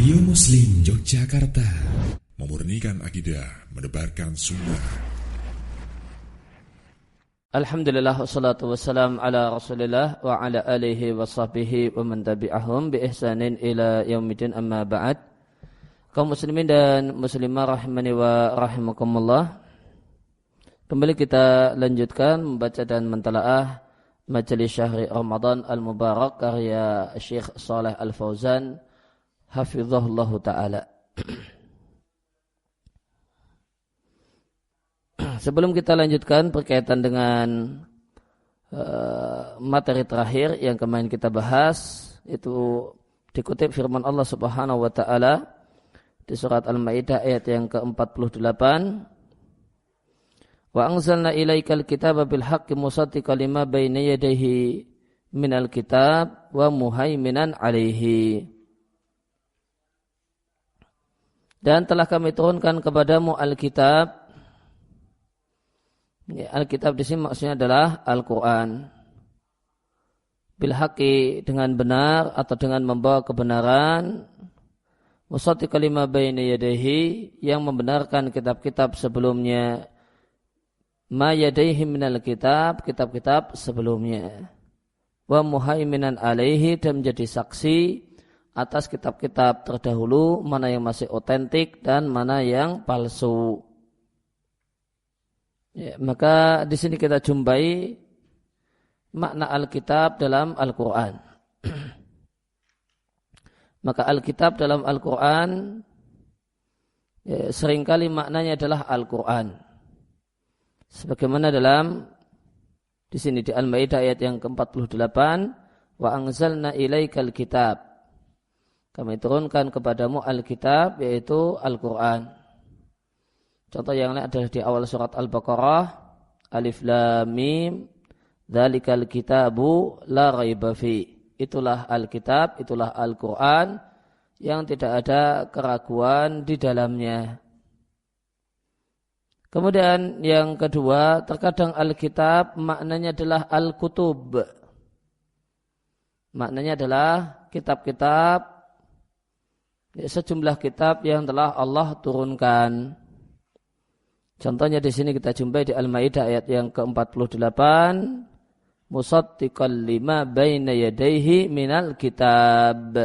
Radio Muslim Yogyakarta, memurnikan akidah, menebarkan sunnah. Alhamdulillah wassalatu wassalam ala Rasulillah wa ala alihi wa sahbihi wa man tabi'ahum bi ihsanin ila yaumidin, amma ba'd. Kaum muslimin dan muslimah rahimani wa rahimakumullah. Kembali kita lanjutkan membaca dan mentalaah Majelis Syahri Ramadan Al-Mubarak karya Syekh Shalih Al-Fauzan hafizahullahu ta'ala. Sebelum kita lanjutkan berkaitan dengan materi terakhir yang kemarin kita bahas, itu dikutip firman Allah Subhanahu wa ta'ala di surat Al-Maidah ayat yang ke-48. Wa anzalna ilaikal kitaba bil haqqi musaddiqan lima baina yadayhi minal kitab wa muhaiminan alaihi. Dan telah kami turunkan kepadamu Alkitab. Alkitab di sini maksudnya adalah Al-Quran. Bil haqqi, dengan benar atau dengan membawa kebenaran. Musaddiqan lima baina yadayhi, yang membenarkan kitab-kitab sebelumnya. Ma yadayhi minal kitab, kitab-kitab sebelumnya. Wa muhaiminan alaihi, dan menjadi saksi atas kitab-kitab terdahulu, mana yang masih otentik dan mana yang palsu. Ya, maka di sini kita jumpai makna Alkitab dalam Al-Quran. Maka Alkitab dalam Al-Quran ya, seringkali maknanya adalah Al-Quran. Sebagaimana dalam di sini di Al-Maidah ayat yang ke-48, wa anzalna ilaikal kitab. Kami turunkan kepadamu Alkitab, yaitu Al-Quran. Contoh yang lain adalah di awal surat Al-Baqarah, Alif Lam Mim, dzalikal kitabu la raiba fi. Itulah Alkitab, itulah Al-Quran yang tidak ada keraguan di dalamnya. Kemudian yang kedua, terkadang Alkitab maknanya adalah Al-Kutub. Maknanya adalah kitab-kitab, sejumlah kitab yang telah Allah turunkan. Contohnya di sini kita jumpai di Al-Maidah ayat yang ke-48, musaddiqan lima baina yadayhi minal kitab.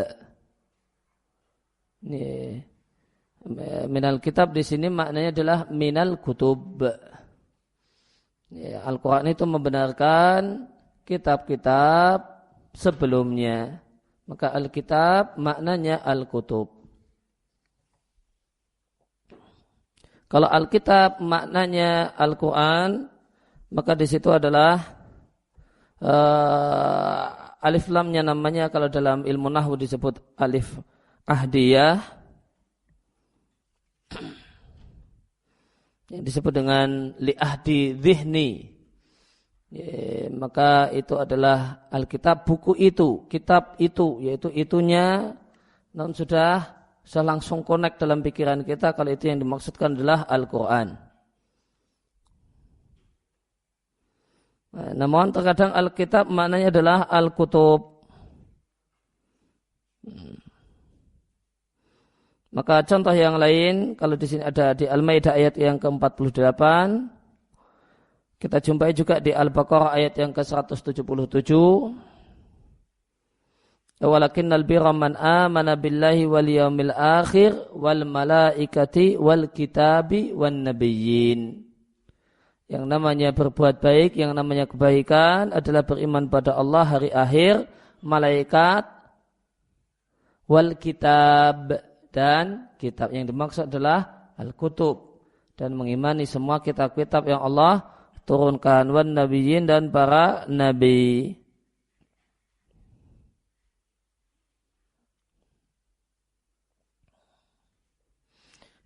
Ini minal kitab di sini maknanya adalah minal kutub. Ya, Al-Quran itu membenarkan kitab-kitab sebelumnya. Maka Alkitab maknanya Al-Kutub. Kalau Alkitab maknanya Al-Quran, maka di situ adalah alif lamnya namanya, kalau dalam ilmu nahwu disebut alif ahdiyah, yang disebut dengan li'ahdi dhihni. Ya, maka itu adalah Alkitab, buku itu, kitab itu, yaitu itunya, namun sudah langsung connect dalam pikiran kita kalau itu yang dimaksudkan adalah Al-Quran. Nah, namun terkadang Alkitab maknanya adalah Al-Kutub. Maka contoh yang lain, kalau di sini ada di Al-Maidah ayat yang ke-48, kita jumpai juga di Al-Baqarah ayat yang ke-177. Walakinnal birra man amana billahi wal yawmil akhir wal malaikati wal kitabi wan nabiyyin. Yang namanya berbuat baik, yang namanya kebaikan adalah beriman pada Allah, hari akhir, malaikat, wal kitab, dan kitab. Yang dimaksud adalah Al-Kutub, dan mengimani semua kitab-kitab yang Allah turunkan, wan nabiyyin, dan para nabi.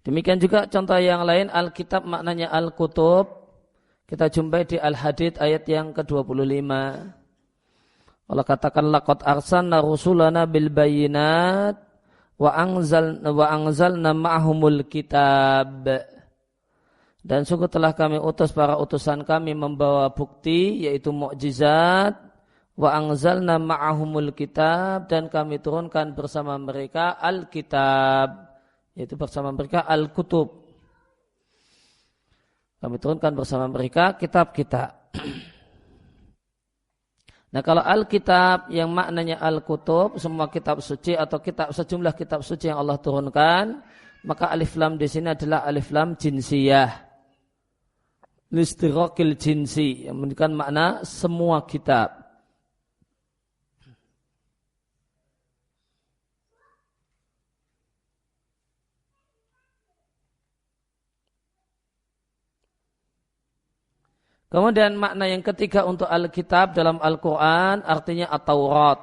Demikian juga contoh yang lain, Alkitab maknanya Al-Kutub. Kita jumpai di Al-Hadid ayat yang ke-25. Allah katakan, laqad arsalna rusulana bil bayyinat wa anzalna ma'humul kitab. Dan sungguh telah kami utus para utusan kami membawa bukti, yaitu mukjizat, Wa anzalna ma'ahumul kitab, dan kami turunkan bersama mereka al-kitab, yaitu bersama mereka al-kutub. Kami turunkan bersama mereka kitab-kitab. Nah, kalau Alkitab yang maknanya Al-Kutub, semua kitab suci atau sejumlah kitab suci yang Allah turunkan, maka alif lam di sini adalah alif lam jinsiyah. Listiraqil jinsi, yang menunjukkan makna semua kitab. Kemudian makna yang ketiga untuk Alkitab dalam Al-Quran artinya At-Taurat.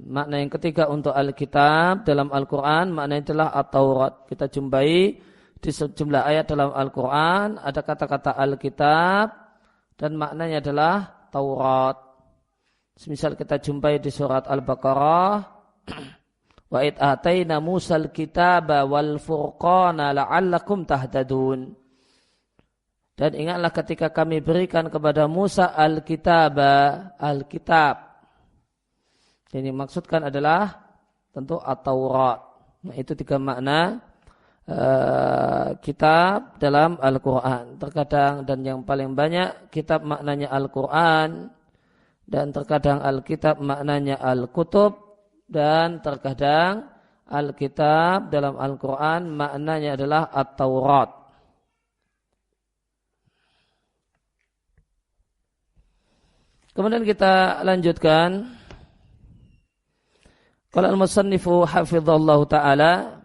Makna yang ketiga untuk Alkitab dalam Al-Quran maknanya adalah At-Taurat. Kita jumpai di sejumlah ayat dalam Al-Quran ada kata-kata Alkitab dan maknanya adalah Taurat. Semisal kita jumpai di surat Al-Baqarah, wa id ataina Musal kitaba wal furqana la'allakum tahtadun. Dan ingatlah ketika kami berikan kepada Musa Alkitab. Ini maksudkan adalah tentu At-Taurat. Nah, itu tiga makna kitab dalam Al-Quran. Terkadang dan yang paling banyak kitab maknanya Al-Quran, dan terkadang Alkitab maknanya Al-Kutub, dan terkadang Alkitab dalam Al-Quran maknanya adalah At-Taurat. Kemudian kita lanjutkan. Qala al-musannifu hafizallahu ta'ala,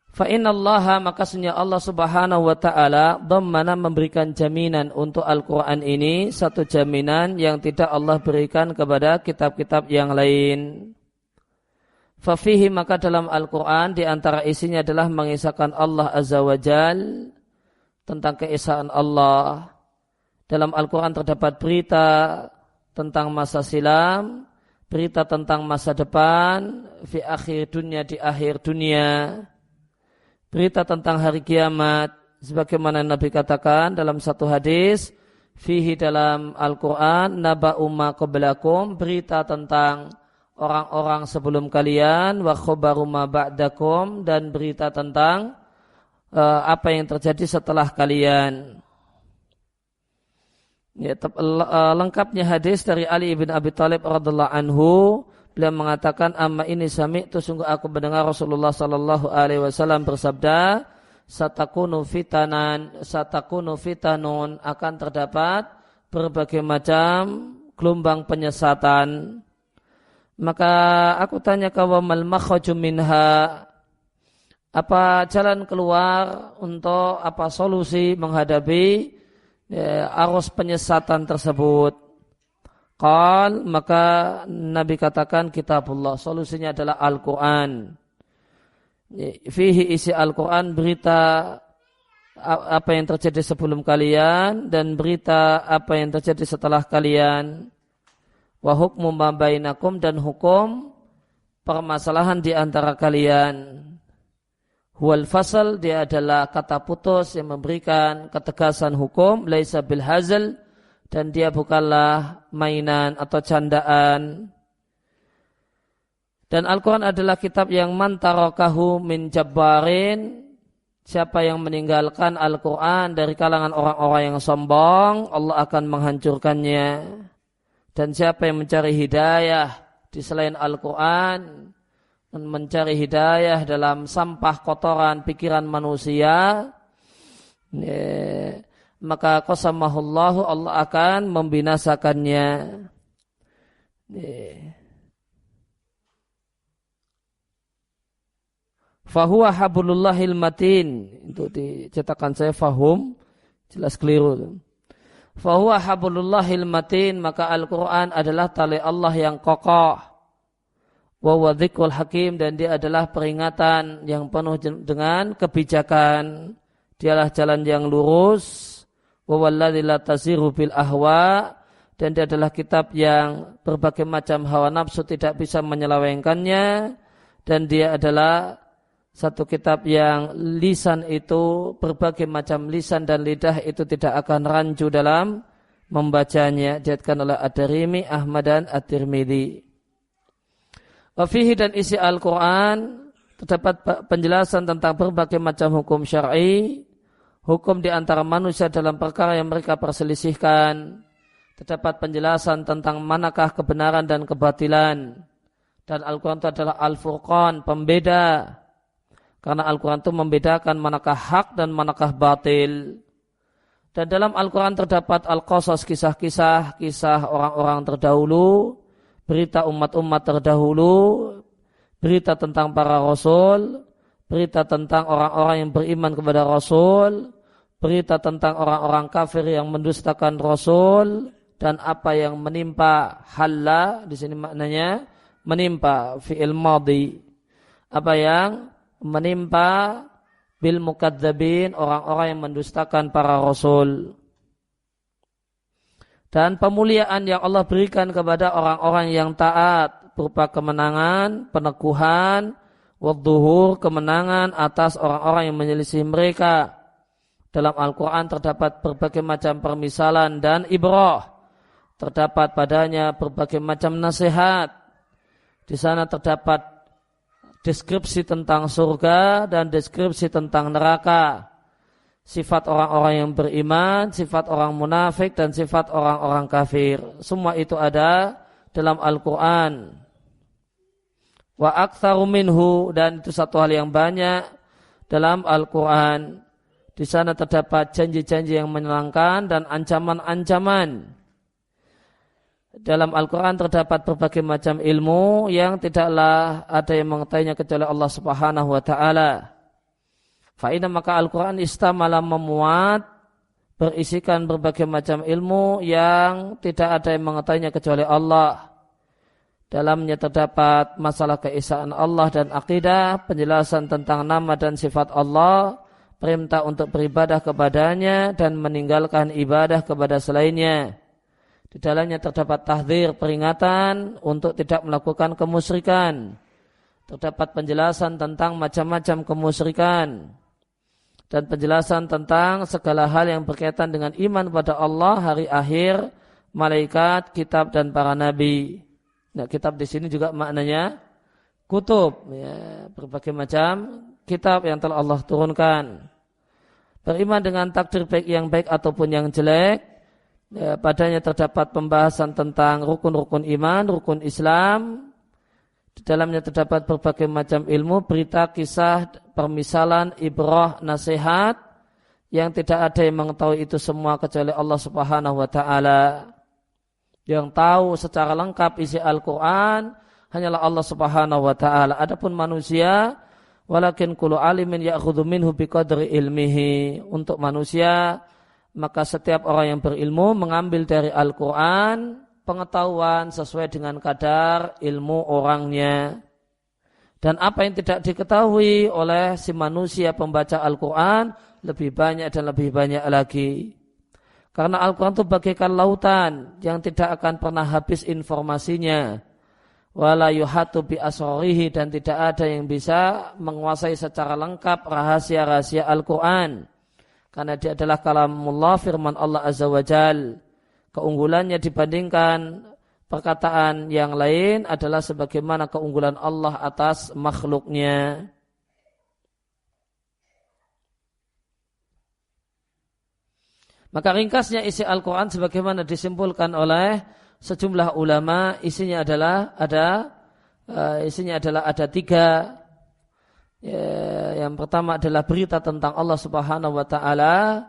fa innallaha, maka sesungguhnya Allah Subhanahu wa taala dhammana memberikan jaminan untuk Al-Qur'an ini, satu jaminan yang tidak Allah berikan kepada kitab-kitab yang lain. Fa fihi, maka dalam Al-Qur'an di antara isinya adalah mengisahkan Allah Azza wa Jal, tentang keesaan Allah. Dalam Al-Quran terdapat berita tentang masa silam, berita tentang masa depan, fi akhir dunia, di akhir dunia, berita tentang hari kiamat, sebagaimana Nabi katakan dalam satu hadis, fihi dalam Al-Quran, naba'u ma qablakum, berita tentang orang-orang sebelum kalian, wa khobaru ma ba'dakum, dan berita tentang apa yang terjadi setelah kalian. Ya, lengkapnya hadis dari Ali bin Abi Thalib radhiallahu anhu, beliau mengatakan, amma ini sami'tu, sungguh aku mendengar Rasulullah sallallahu alaihi wasallam bersabda, satakunu fitanun, akan terdapat berbagai macam gelombang penyesatan. Maka aku tanya, kawamal makhraju minha, apa jalan keluar untuk apa solusi menghadapi arus penyesatan tersebut? Qal, maka Nabi katakan, kitabullah, solusinya adalah Al-Quran. Fihi, isi Al-Quran, berita apa yang terjadi sebelum kalian dan berita apa yang terjadi setelah kalian. Wa hukmu ma bainakum, dan hukum permasalahan di antara kalian. Huwal fasal, dia adalah kata putus yang memberikan ketegasan hukum, laisa bil hazal, dan dia bukanlah mainan atau candaan. Dan Al-Quran adalah kitab yang man tarakahu min jabbarin, siapa yang meninggalkan Al-Quran dari kalangan orang-orang yang sombong, Allah akan menghancurkannya. Dan siapa yang mencari hidayah di selain Al-Quran, mencari hidayah dalam sampah kotoran pikiran manusia, maka qasamahullahu, Allah akan membinasakannya. Fahuwa hablullahil matin, itu dicetakan saya fahum, jelas keliru. Fahuwa hablullahil matin, maka Al-Quran adalah tali Allah yang kokoh. Wa dzikrul hakim, dan dia adalah peringatan yang penuh dengan kebijakan. Dialah jalan yang lurus. Wa walladzi la tasiru bil ahwa, dan dia adalah kitab yang berbagai macam hawa nafsu tidak bisa menyelewengkannya, dan dia adalah satu kitab yang lisan itu, berbagai macam lisan dan lidah itu tidak akan rancu dalam membacanya. Diriwayatkan oleh Ad-Darimi, Ahmad dan At-Tirmidzi. Wa fihi dan isi Al-Quran terdapat penjelasan tentang berbagai macam hukum syar'i, hukum di antara manusia dalam perkara yang mereka perselisihkan. Terdapat penjelasan tentang manakah kebenaran dan kebatilan. Dan Al-Quran itu adalah Al-Furqan, pembeda. Karena Al-Quran itu membedakan manakah hak dan manakah batil. Dan dalam Al-Quran terdapat Al-Qasas, kisah orang-orang terdahulu, berita umat-umat terdahulu, berita tentang para rasul, berita tentang orang-orang yang beriman kepada rasul, berita tentang orang-orang kafir yang mendustakan rasul, dan apa yang menimpa halla, di sini maknanya menimpa fi'il madhi, apa yang menimpa bil mukadzabin, orang-orang yang mendustakan para rasul. Dan pemuliaan yang Allah berikan kepada orang-orang yang taat berupa kemenangan, peneguhan, wadzuhur, kemenangan atas orang-orang yang menyelisih mereka. Dalam Al-Quran terdapat berbagai macam permisalan dan ibrah. Terdapat padanya berbagai macam nasihat. Di sana terdapat deskripsi tentang surga dan deskripsi tentang neraka. Sifat orang-orang yang beriman, sifat orang munafik, dan sifat orang-orang kafir. Semua itu ada dalam Al-Quran. Wa aktsaru minhu, dan itu satu hal yang banyak dalam Al-Quran. Di sana terdapat janji-janji yang menyenangkan dan ancaman-ancaman. Dalam Al-Quran terdapat berbagai macam ilmu yang tidaklah ada yang mengetahuinya kecuali Allah Subhanahu wa Ta'ala. Fa'inna maka Al-Quran istamala memuat, berisikan berbagai macam ilmu yang tidak ada yang mengetahuinya kecuali Allah. Dalamnya terdapat masalah keesaan Allah dan akidah, penjelasan tentang nama dan sifat Allah, perintah untuk beribadah kepadanya dan meninggalkan ibadah kepada selainnya. Di dalamnya terdapat tahdzir, peringatan untuk tidak melakukan kemusyrikan. Terdapat penjelasan tentang macam-macam kemusyrikan. Dan penjelasan tentang segala hal yang berkaitan dengan iman pada Allah, hari akhir, malaikat, kitab, dan para nabi. Nah, kitab di sini juga maknanya kutub, ya, berbagai macam kitab yang telah Allah turunkan. Beriman dengan takdir baik yang baik ataupun yang jelek. Ya, padanya terdapat pembahasan tentang rukun-rukun iman, rukun Islam. Di dalamnya terdapat berbagai macam ilmu, berita, kisah, permisalan, ibrah, nasihat, yang tidak ada yang mengetahui itu semua kecuali Allah Subhanahu wa Ta'ala. Yang tahu secara lengkap isi Al-Quran hanyalah Allah Subhanahu wa Ta'ala. Adapun manusia, walakin kullu alimin ya'khudhu minhu biqadri ilmihi. Untuk manusia, maka setiap orang yang berilmu mengambil dari Al-Quran pengetahuan sesuai dengan kadar ilmu orangnya. Dan apa yang tidak diketahui oleh si manusia pembaca Al-Quran lebih banyak dan lebih banyak lagi. Karena Al-Quran itu bagaikan lautan yang tidak akan pernah habis informasinya. Wala yuhatu bi asrarihi, dan tidak ada yang bisa menguasai secara lengkap rahasia-rahasia Al-Quran. Karena dia adalah kalamullah, firman Allah Azza wa Jal. Keunggulannya dibandingkan perkataan yang lain adalah sebagaimana keunggulan Allah atas makhluknya. Maka ringkasnya isi Al-Quran sebagaimana disimpulkan oleh sejumlah ulama, isinya adalah ada tiga. Ya, yang pertama adalah berita tentang Allah Subhanahu wa Ta'ala.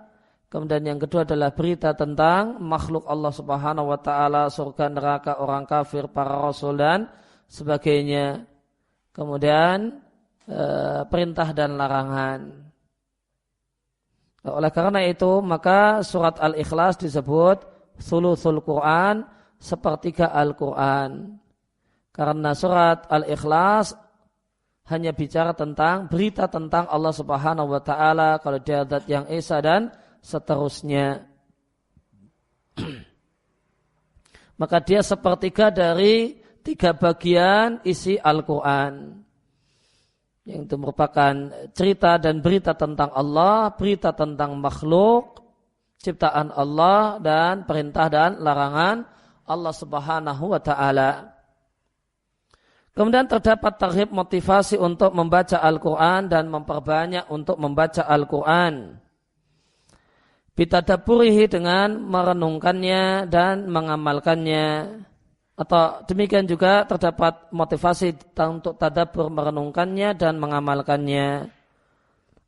Kemudian yang kedua adalah berita tentang makhluk Allah Subhanahu wa Ta'ala, surga, neraka, orang kafir, para rasul dan sebagainya. Kemudian perintah dan larangan. Oleh karena itu maka surat Al-Ikhlas disebut thuluthul Quran, sepertiga Al-Quran. Karena surat Al-Ikhlas hanya bicara tentang berita tentang Allah Subhanahu wa Ta'ala, kalau dia zat yang esa dan seterusnya. Maka dia sepertiga dari 3 bagian isi Al-Quran, yang itu merupakan cerita dan berita tentang Allah, berita tentang makhluk, ciptaan Allah dan perintah dan larangan Allah Subhanahu wa ta'ala. Kemudian terdapat tarhib motivasi untuk membaca Al-Quran dan memperbanyak untuk membaca Al-Quran. Bitadabburihi dengan merenungkannya dan mengamalkannya. Atau demikian juga terdapat motivasi untuk tadabbur, merenungkannya dan mengamalkannya.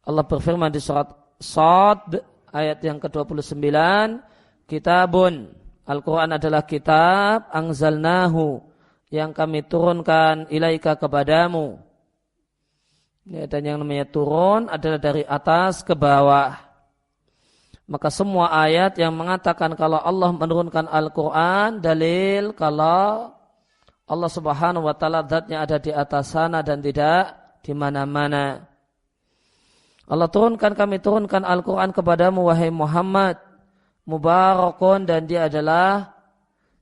Allah berfirman di surat Shad ayat yang ke-29, Kitabun, Al-Quran adalah kitab, anzalnahu, yang kami turunkan ilaika kepadamu. Ya, dan yang namanya turun adalah dari atas ke bawah. Maka semua ayat yang mengatakan kalau Allah menurunkan Al-Quran, dalil kalau Allah Subhanahu wa ta'ala zatnya ada di atas sana dan tidak di mana-mana. Allah turunkan, kami turunkan Al-Quran kepadamu wahai Muhammad, mubarakun, dan dia adalah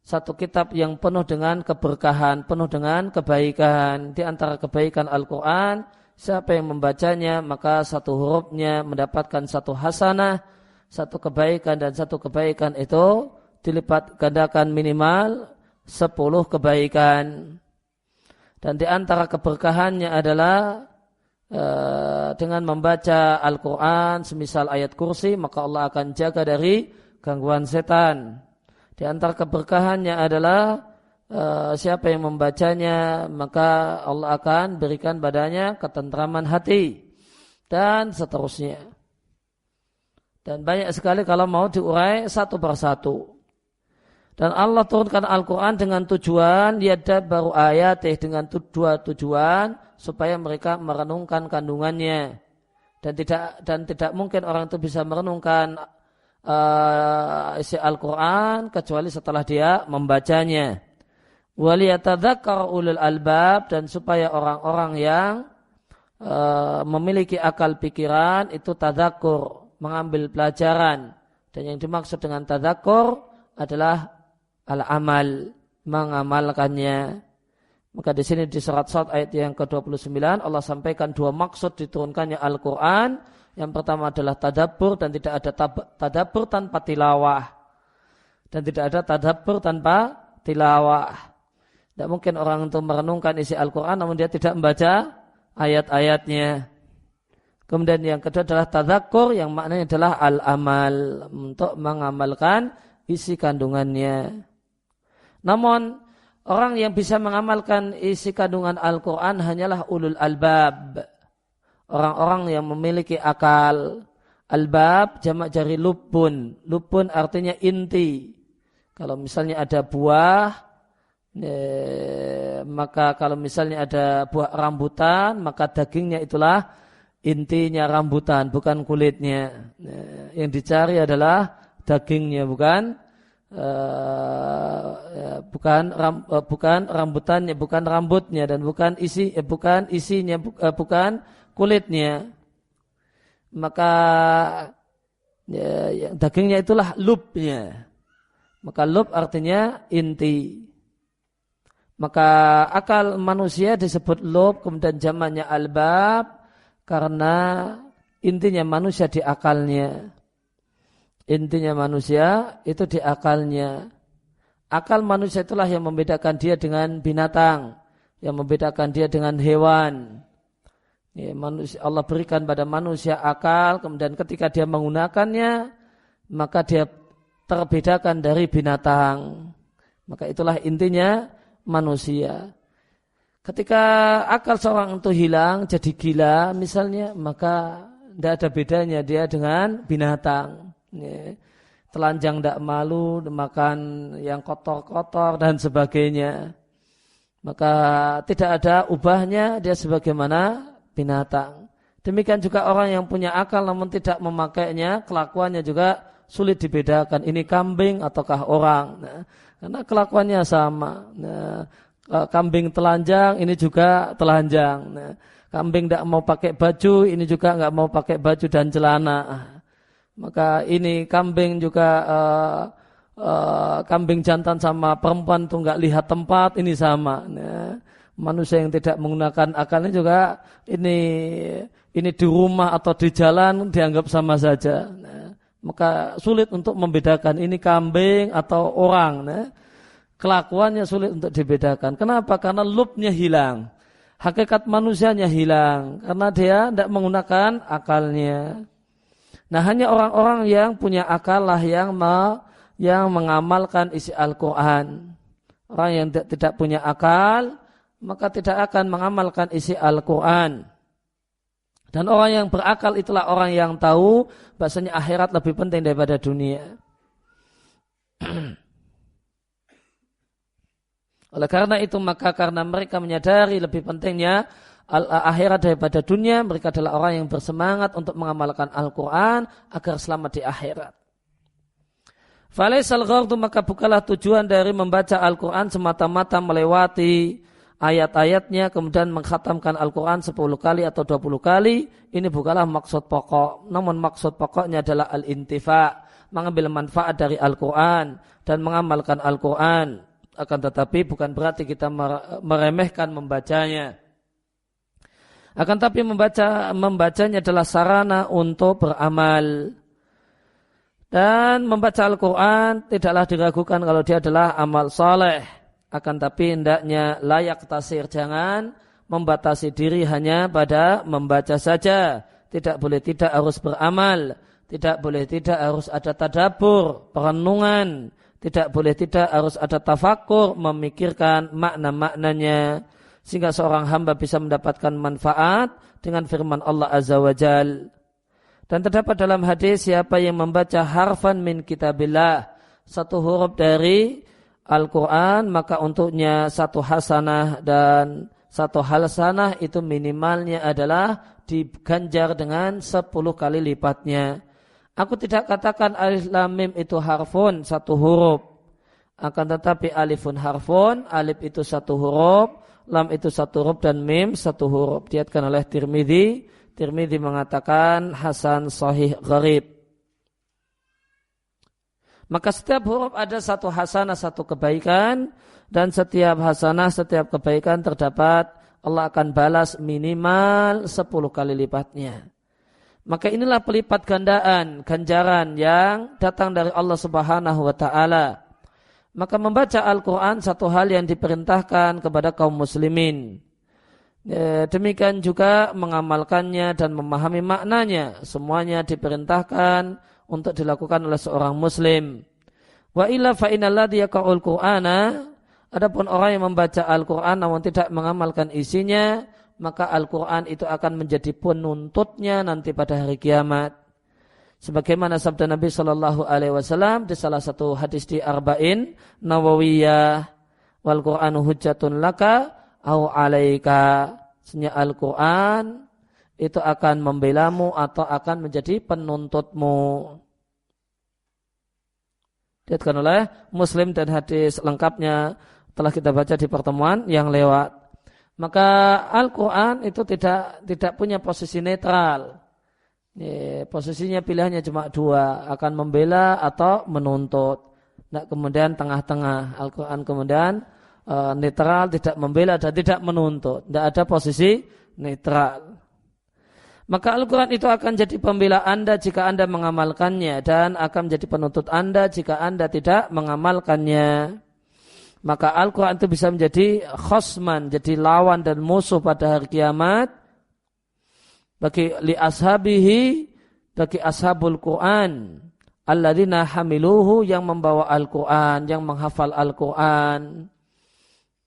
satu kitab yang penuh dengan keberkahan, penuh dengan kebaikan. Di antara kebaikan Al-Quran, siapa yang membacanya maka satu hurufnya mendapatkan satu hasanah, satu kebaikan, dan satu kebaikan itu dilipat gandakan minimal 10 kebaikan. Dan di antara keberkahannya adalah dengan membaca Al-Quran semisal ayat kursi, maka Allah akan jaga dari gangguan setan. Di antara keberkahannya adalah siapa yang membacanya maka Allah akan berikan padanya ketentraman hati dan seterusnya. Dan banyak sekali kalau mau diurai satu persatu. Dan Allah turunkan Al-Quran dengan tujuan yadabbaru ayatih, dengan dua tujuan supaya mereka merenungkan kandungannya. Dan tidak mungkin orang itu bisa merenungkan isi Al-Quran kecuali setelah dia membacanya. Waliyatadzakkar ulul albab, dan supaya orang-orang yang memiliki akal pikiran itu tadzakur, mengambil pelajaran. Dan yang dimaksud dengan tadzakur adalah al-amal, mengamalkannya. Maka di sini di surat Shad ayat yang ke-29 Allah sampaikan dua maksud diturunkannya Al-Quran. Yang pertama adalah tadabbur, dan tidak ada tadabbur tanpa tilawah. Dan tidak ada tadabbur tanpa tilawah. Tidak mungkin orang itu merenungkan isi Al-Quran namun dia tidak membaca ayat-ayatnya. Kemudian yang kedua adalah tadzakur, yang maknanya adalah al-amal, untuk mengamalkan isi kandungannya. Namun orang yang bisa mengamalkan isi kandungan Al-Quran hanyalah ulul albab, orang-orang yang memiliki akal. Albab jamak dari lubun. Lubun artinya inti. Kalau misalnya ada buah, maka kalau misalnya ada buah rambutan, maka dagingnya itulah intinya rambutan, bukan kulitnya. Yang dicari adalah dagingnya, bukan rambutannya, bukan rambutnya, dan bukan isinya, bukan kulitnya. Maka dagingnya itulah lubnya. Maka lub artinya inti. Maka akal manusia disebut lub, kemudian jamaknya albab, karena intinya manusia di akalnya. Intinya manusia itu di akalnya. Akal manusia itulah yang membedakan dia dengan binatang, yang membedakan dia dengan hewan. Ya, Allah berikan pada manusia akal, kemudian ketika dia menggunakannya, maka dia terbedakan dari binatang. Maka itulah intinya manusia. Ketika akal seorang itu hilang, jadi gila misalnya, maka tidak ada bedanya dia dengan binatang. Ya, telanjang tidak malu, makan yang kotor-kotor dan sebagainya. Maka tidak ada ubahnya, dia sebagaimana binatang. Demikian juga orang yang punya akal namun tidak memakainya, kelakuannya juga sulit dibedakan. Ini kambing ataukah orang. Nah, karena kelakuannya sama. Nah, kambing telanjang, ini juga telanjang. Nah, kambing tidak mau pakai baju, ini juga nggak mau pakai baju dan celana. Maka ini kambing juga kambing jantan sama perempuan tuh nggak lihat tempat, ini sama. Nah, manusia yang tidak menggunakan akalnya juga ini di rumah atau di jalan dianggap sama saja. Nah, maka sulit untuk membedakan ini kambing atau orang. Nah, kelakuannya sulit untuk dibedakan. Kenapa? Karena lubnya hilang. Hakikat manusianya hilang. Karena dia tidak menggunakan akalnya. Nah, hanya orang-orang yang punya akal lah yang mengamalkan isi Al-Quran. Orang yang tidak punya akal, maka tidak akan mengamalkan isi Al-Quran. Dan orang yang berakal itulah orang yang tahu bahasanya akhirat lebih penting daripada dunia. Oleh karena itu, maka karena mereka menyadari lebih pentingnya akhirat daripada dunia, mereka adalah orang yang bersemangat untuk mengamalkan Al-Quran agar selamat di akhirat. Falaisal ghardu, maka bukanlah tujuan dari membaca Al-Quran semata-mata melewati ayat-ayatnya kemudian mengkhatamkan Al-Quran 10 kali atau 20 kali. Ini bukanlah maksud pokok. Namun maksud pokoknya adalah al-intifa, mengambil manfaat dari Al-Quran dan mengamalkan Al-Quran. Akan tetapi bukan berarti kita meremehkan membacanya. Akan tetapi membacanya adalah sarana untuk beramal. Dan membaca Al-Quran tidaklah diragukan kalau dia adalah amal soleh. Akan tapi hendaknya layak tasir, jangan membatasi diri hanya pada membaca saja. Tidak boleh tidak harus beramal. Tidak boleh tidak harus ada tadabbur, perenungan. Tidak boleh tidak harus ada tafakur, memikirkan makna-maknanya. Sehingga seorang hamba bisa mendapatkan manfaat dengan firman Allah Azza wa Jal. Dan terdapat dalam hadis, siapa yang membaca harfan min kitabillah, satu huruf dari Al-Quran, maka untuknya satu hasanah, dan satu hasanah itu minimalnya adalah diganjar dengan 10 kali lipatnya. Aku tidak katakan alif lam mim itu harfun, satu huruf. Akan tetapi alifun harfun, alif itu satu huruf, lam itu satu huruf, dan mim satu huruf. Diriwayatkan oleh Tirmidzi. Tirmidzi mengatakan hasan sahih gharib. Maka setiap huruf ada satu hasanah, satu kebaikan, dan setiap hasanah, setiap kebaikan terdapat Allah akan balas minimal 10 kali lipatnya. Maka inilah pelipat gandaan, ganjaran yang datang dari Allah Subhanahu wa Ta'ala. Maka membaca Al-Quran satu hal yang diperintahkan kepada kaum muslimin. Demikian juga mengamalkannya dan memahami maknanya. Semuanya diperintahkan untuk dilakukan oleh seorang muslim. Wa illa fa innalladzi yaqra'ul Qur'ana, adapun orang yang membaca Al-Quran namun tidak mengamalkan isinya, maka Al-Quran itu akan menjadi penuntutnya nanti pada hari kiamat. Sebagaimana sabda Nabi SAW di salah satu hadis di Arba'in Nawawiyah, wal Qur'anu hujjatun laka au alaika. Sesungguhnya Al-Quran itu akan membelamu atau akan menjadi penuntutmu. Diriwayatkan oleh Muslim, dan hadis lengkapnya telah kita baca di pertemuan yang lewat. Maka Al-Quran itu tidak punya posisi netral. Posisinya pilihannya cuma dua, akan membela atau menuntut. Nah, kemudian tengah-tengah. Al-Quran kemudian netral, tidak membela dan tidak menuntut. Tidak ada posisi netral. Maka Al-Quran itu akan jadi pembela Anda jika Anda mengamalkannya, dan akan menjadi penuntut Anda jika Anda tidak mengamalkannya. Maka Al-Quran itu bisa menjadi khosman, jadi lawan dan musuh pada hari kiamat bagi ashabul Quran, alladzina hamiluhu, yang membawa Al-Quran, yang menghafal Al-Quran.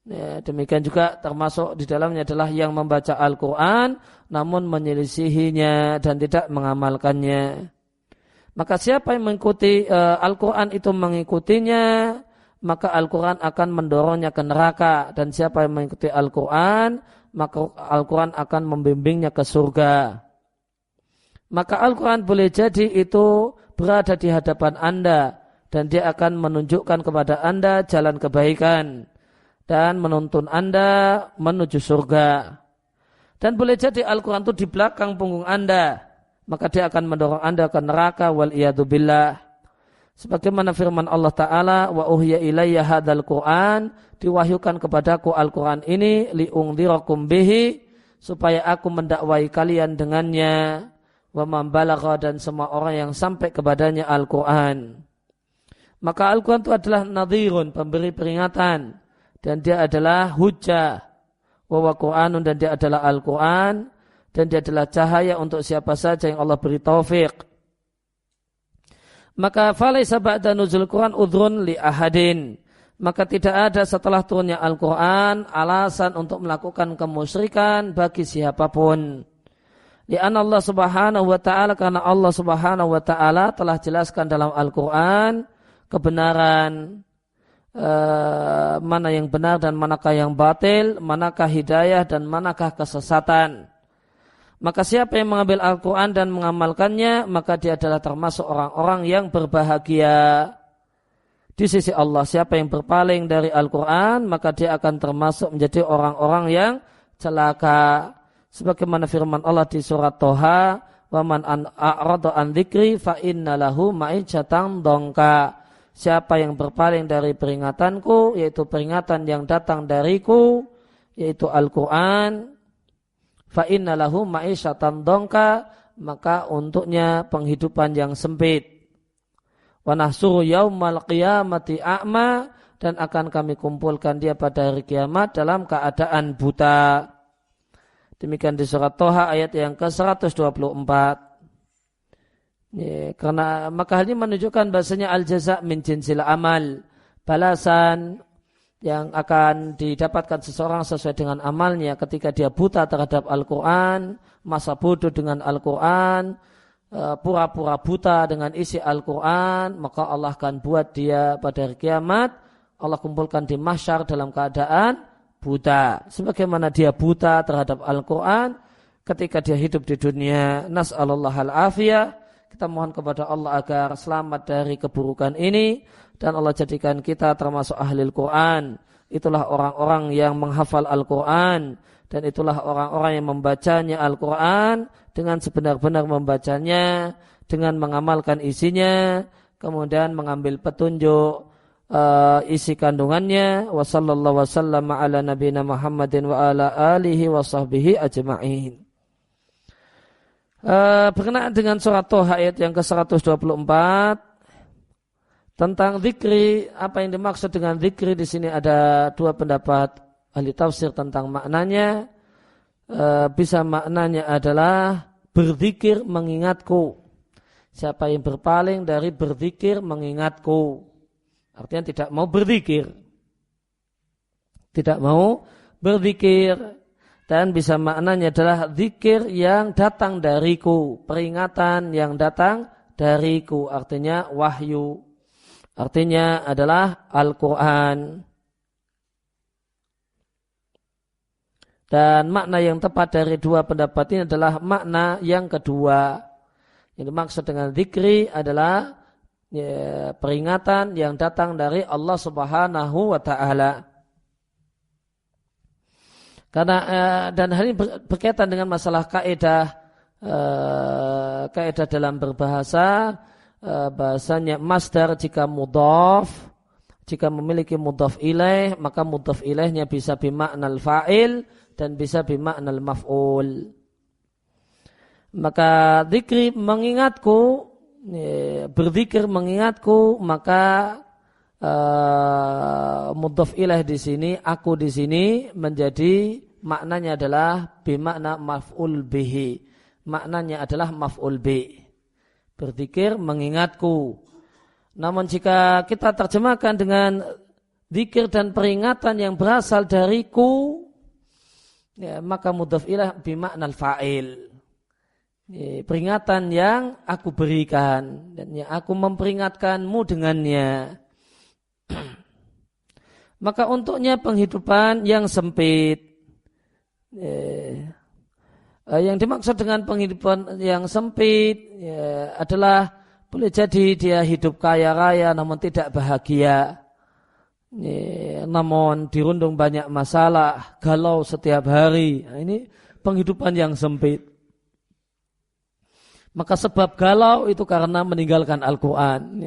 Ya, demikian juga termasuk di dalamnya adalah yang membaca Al-Quran namun menyelisihinya dan tidak mengamalkannya. Maka siapa yang mengikuti Al-Quran itu mengikutinya, maka Al-Quran akan mendorongnya ke neraka, dan siapa yang mengikuti Al-Quran, maka Al-Quran akan membimbingnya ke surga. Maka Al-Quran boleh jadi itu berada di hadapan Anda, dan dia akan menunjukkan kepada Anda jalan kebaikan dan menuntun Anda menuju surga. Dan boleh jadi Al-Quran itu di belakang punggung Anda, maka dia akan mendorong Anda ke neraka, wal iyadu billah. Sebagaimana firman Allah Ta'ala, wa uhiya ilayya hadzal Qur'an, diwahyukan kepadaku Al-Quran ini li'ungdhirakum bihi, supaya aku mendakwai kalian dengannya, wa man balagha, dan semua orang yang sampai kepadanya Al-Quran. Maka Al-Quran itu adalah nadhirun, pemberi peringatan, dan dia adalah hujjah, wa huwa Qur'anun, dan dia adalah Al-Quran, dan dia adalah cahaya untuk siapa saja yang Allah beri taufik. Maka falaisa ba'da nuzul Quran udhrun li ahadin, maka tidak ada setelah turunnya Al-Quran alasan untuk melakukan kemusyrikan bagi siapapun. Li'anna Allah subhanahu wa ta'ala, karena Allah subhanahu wa ta'ala telah jelaskan dalam Al-Quran kebenaran, mana yang benar dan manakah yang batil, manakah hidayah dan manakah kesesatan. Maka siapa yang mengambil Al-Quran dan mengamalkannya, maka dia adalah termasuk orang-orang yang berbahagia di sisi Allah. Siapa yang berpaling dari Al-Quran, maka dia akan termasuk menjadi orang-orang yang celaka. Sebagaimana firman Allah di surat Toha, wa man a'rada an dzikri fa inna lahu ma'ijatan dongka. Siapa yang berpaling dari peringatanku, yaitu peringatan yang datang dariku, yaitu Al-Quran, fa inna lahu ma'isyatan dongka, maka untuknya penghidupan yang sempit. Wa nahsuru yaumal qiyamati a'ma, dan akan kami kumpulkan dia pada hari kiamat dalam keadaan buta. Demikian di surat Toha ayat yang ke-124. Ya, karena maka hal ini menunjukkan bahasanya al-jaza' min jinsil amal, balasan yang akan didapatkan seseorang sesuai dengan amalnya. Ketika dia buta terhadap Al-Quran, masa bodoh dengan Al-Quran, pura-pura buta dengan isi Al-Quran, maka Allah akan buat dia pada hari kiamat, Allah kumpulkan di mahsyar dalam keadaan buta. Sebagaimana dia buta terhadap Al-Quran ketika dia hidup di dunia. Nas'alallahal afiyah. Kita mohon kepada Allah agar selamat dari keburukan ini, dan Allah jadikan kita termasuk ahli Al-Quran. Itulah orang-orang yang menghafal Al-Quran, dan itulah orang-orang yang membacanya Al-Quran dengan sebenar-benar membacanya, dengan mengamalkan isinya, kemudian mengambil petunjuk isi kandungannya. Wa sallallahu wasallam ala nabiyina Muhammadin wa ala alihi wa sahbihi ajma'in. Berkenaan dengan surat Toha ayat yang ke-124 tentang zikri, apa yang dimaksud dengan zikri di sini ada dua pendapat ahli tafsir tentang maknanya. Bisa maknanya adalah berzikir mengingatku. Siapa yang berpaling dari berzikir mengingatku, artinya tidak mau berzikir, tidak mau berzikir. Dan bisa maknanya adalah zikir yang datang dariku, peringatan yang datang dariku, artinya wahyu, artinya adalah Al-Quran. Dan makna yang tepat dari dua pendapat ini adalah makna yang kedua. Yang dimaksud dengan zikri adalah peringatan yang datang dari Allah Subhanahu wa ta'ala. Karena dan hal ini berkaitan dengan masalah kaidah dalam berbahasa, bahasanya masdar jika mudhaf, jika memiliki mudhaf ilaih, maka mudhaf ilaihnya bisa bimaknal fa'il dan bisa bimaknal maf'ul. Maka zikri mengingatku, berzikir mengingatku, maka mudhaf ilaih di sini, aku di sini menjadi maknanya adalah bimakna maf'ul bihi. Maknanya adalah maf'ul bi. Berzikir mengingatku. Namun jika kita terjemahkan dengan zikir dan peringatan yang berasal dariku, ya, maka mudhaf ilaih bimaknal fa'il. Peringatan yang aku berikan dan yang aku memperingatkanmu dengannya. Maka untuknya penghidupan yang sempit. Yang dimaksud dengan penghidupan yang sempit adalah boleh jadi dia hidup kaya raya namun tidak bahagia, namun dirundung banyak masalah, galau setiap hari. Nah, ini penghidupan yang sempit. Maka sebab galau itu karena meninggalkan Al-Quran.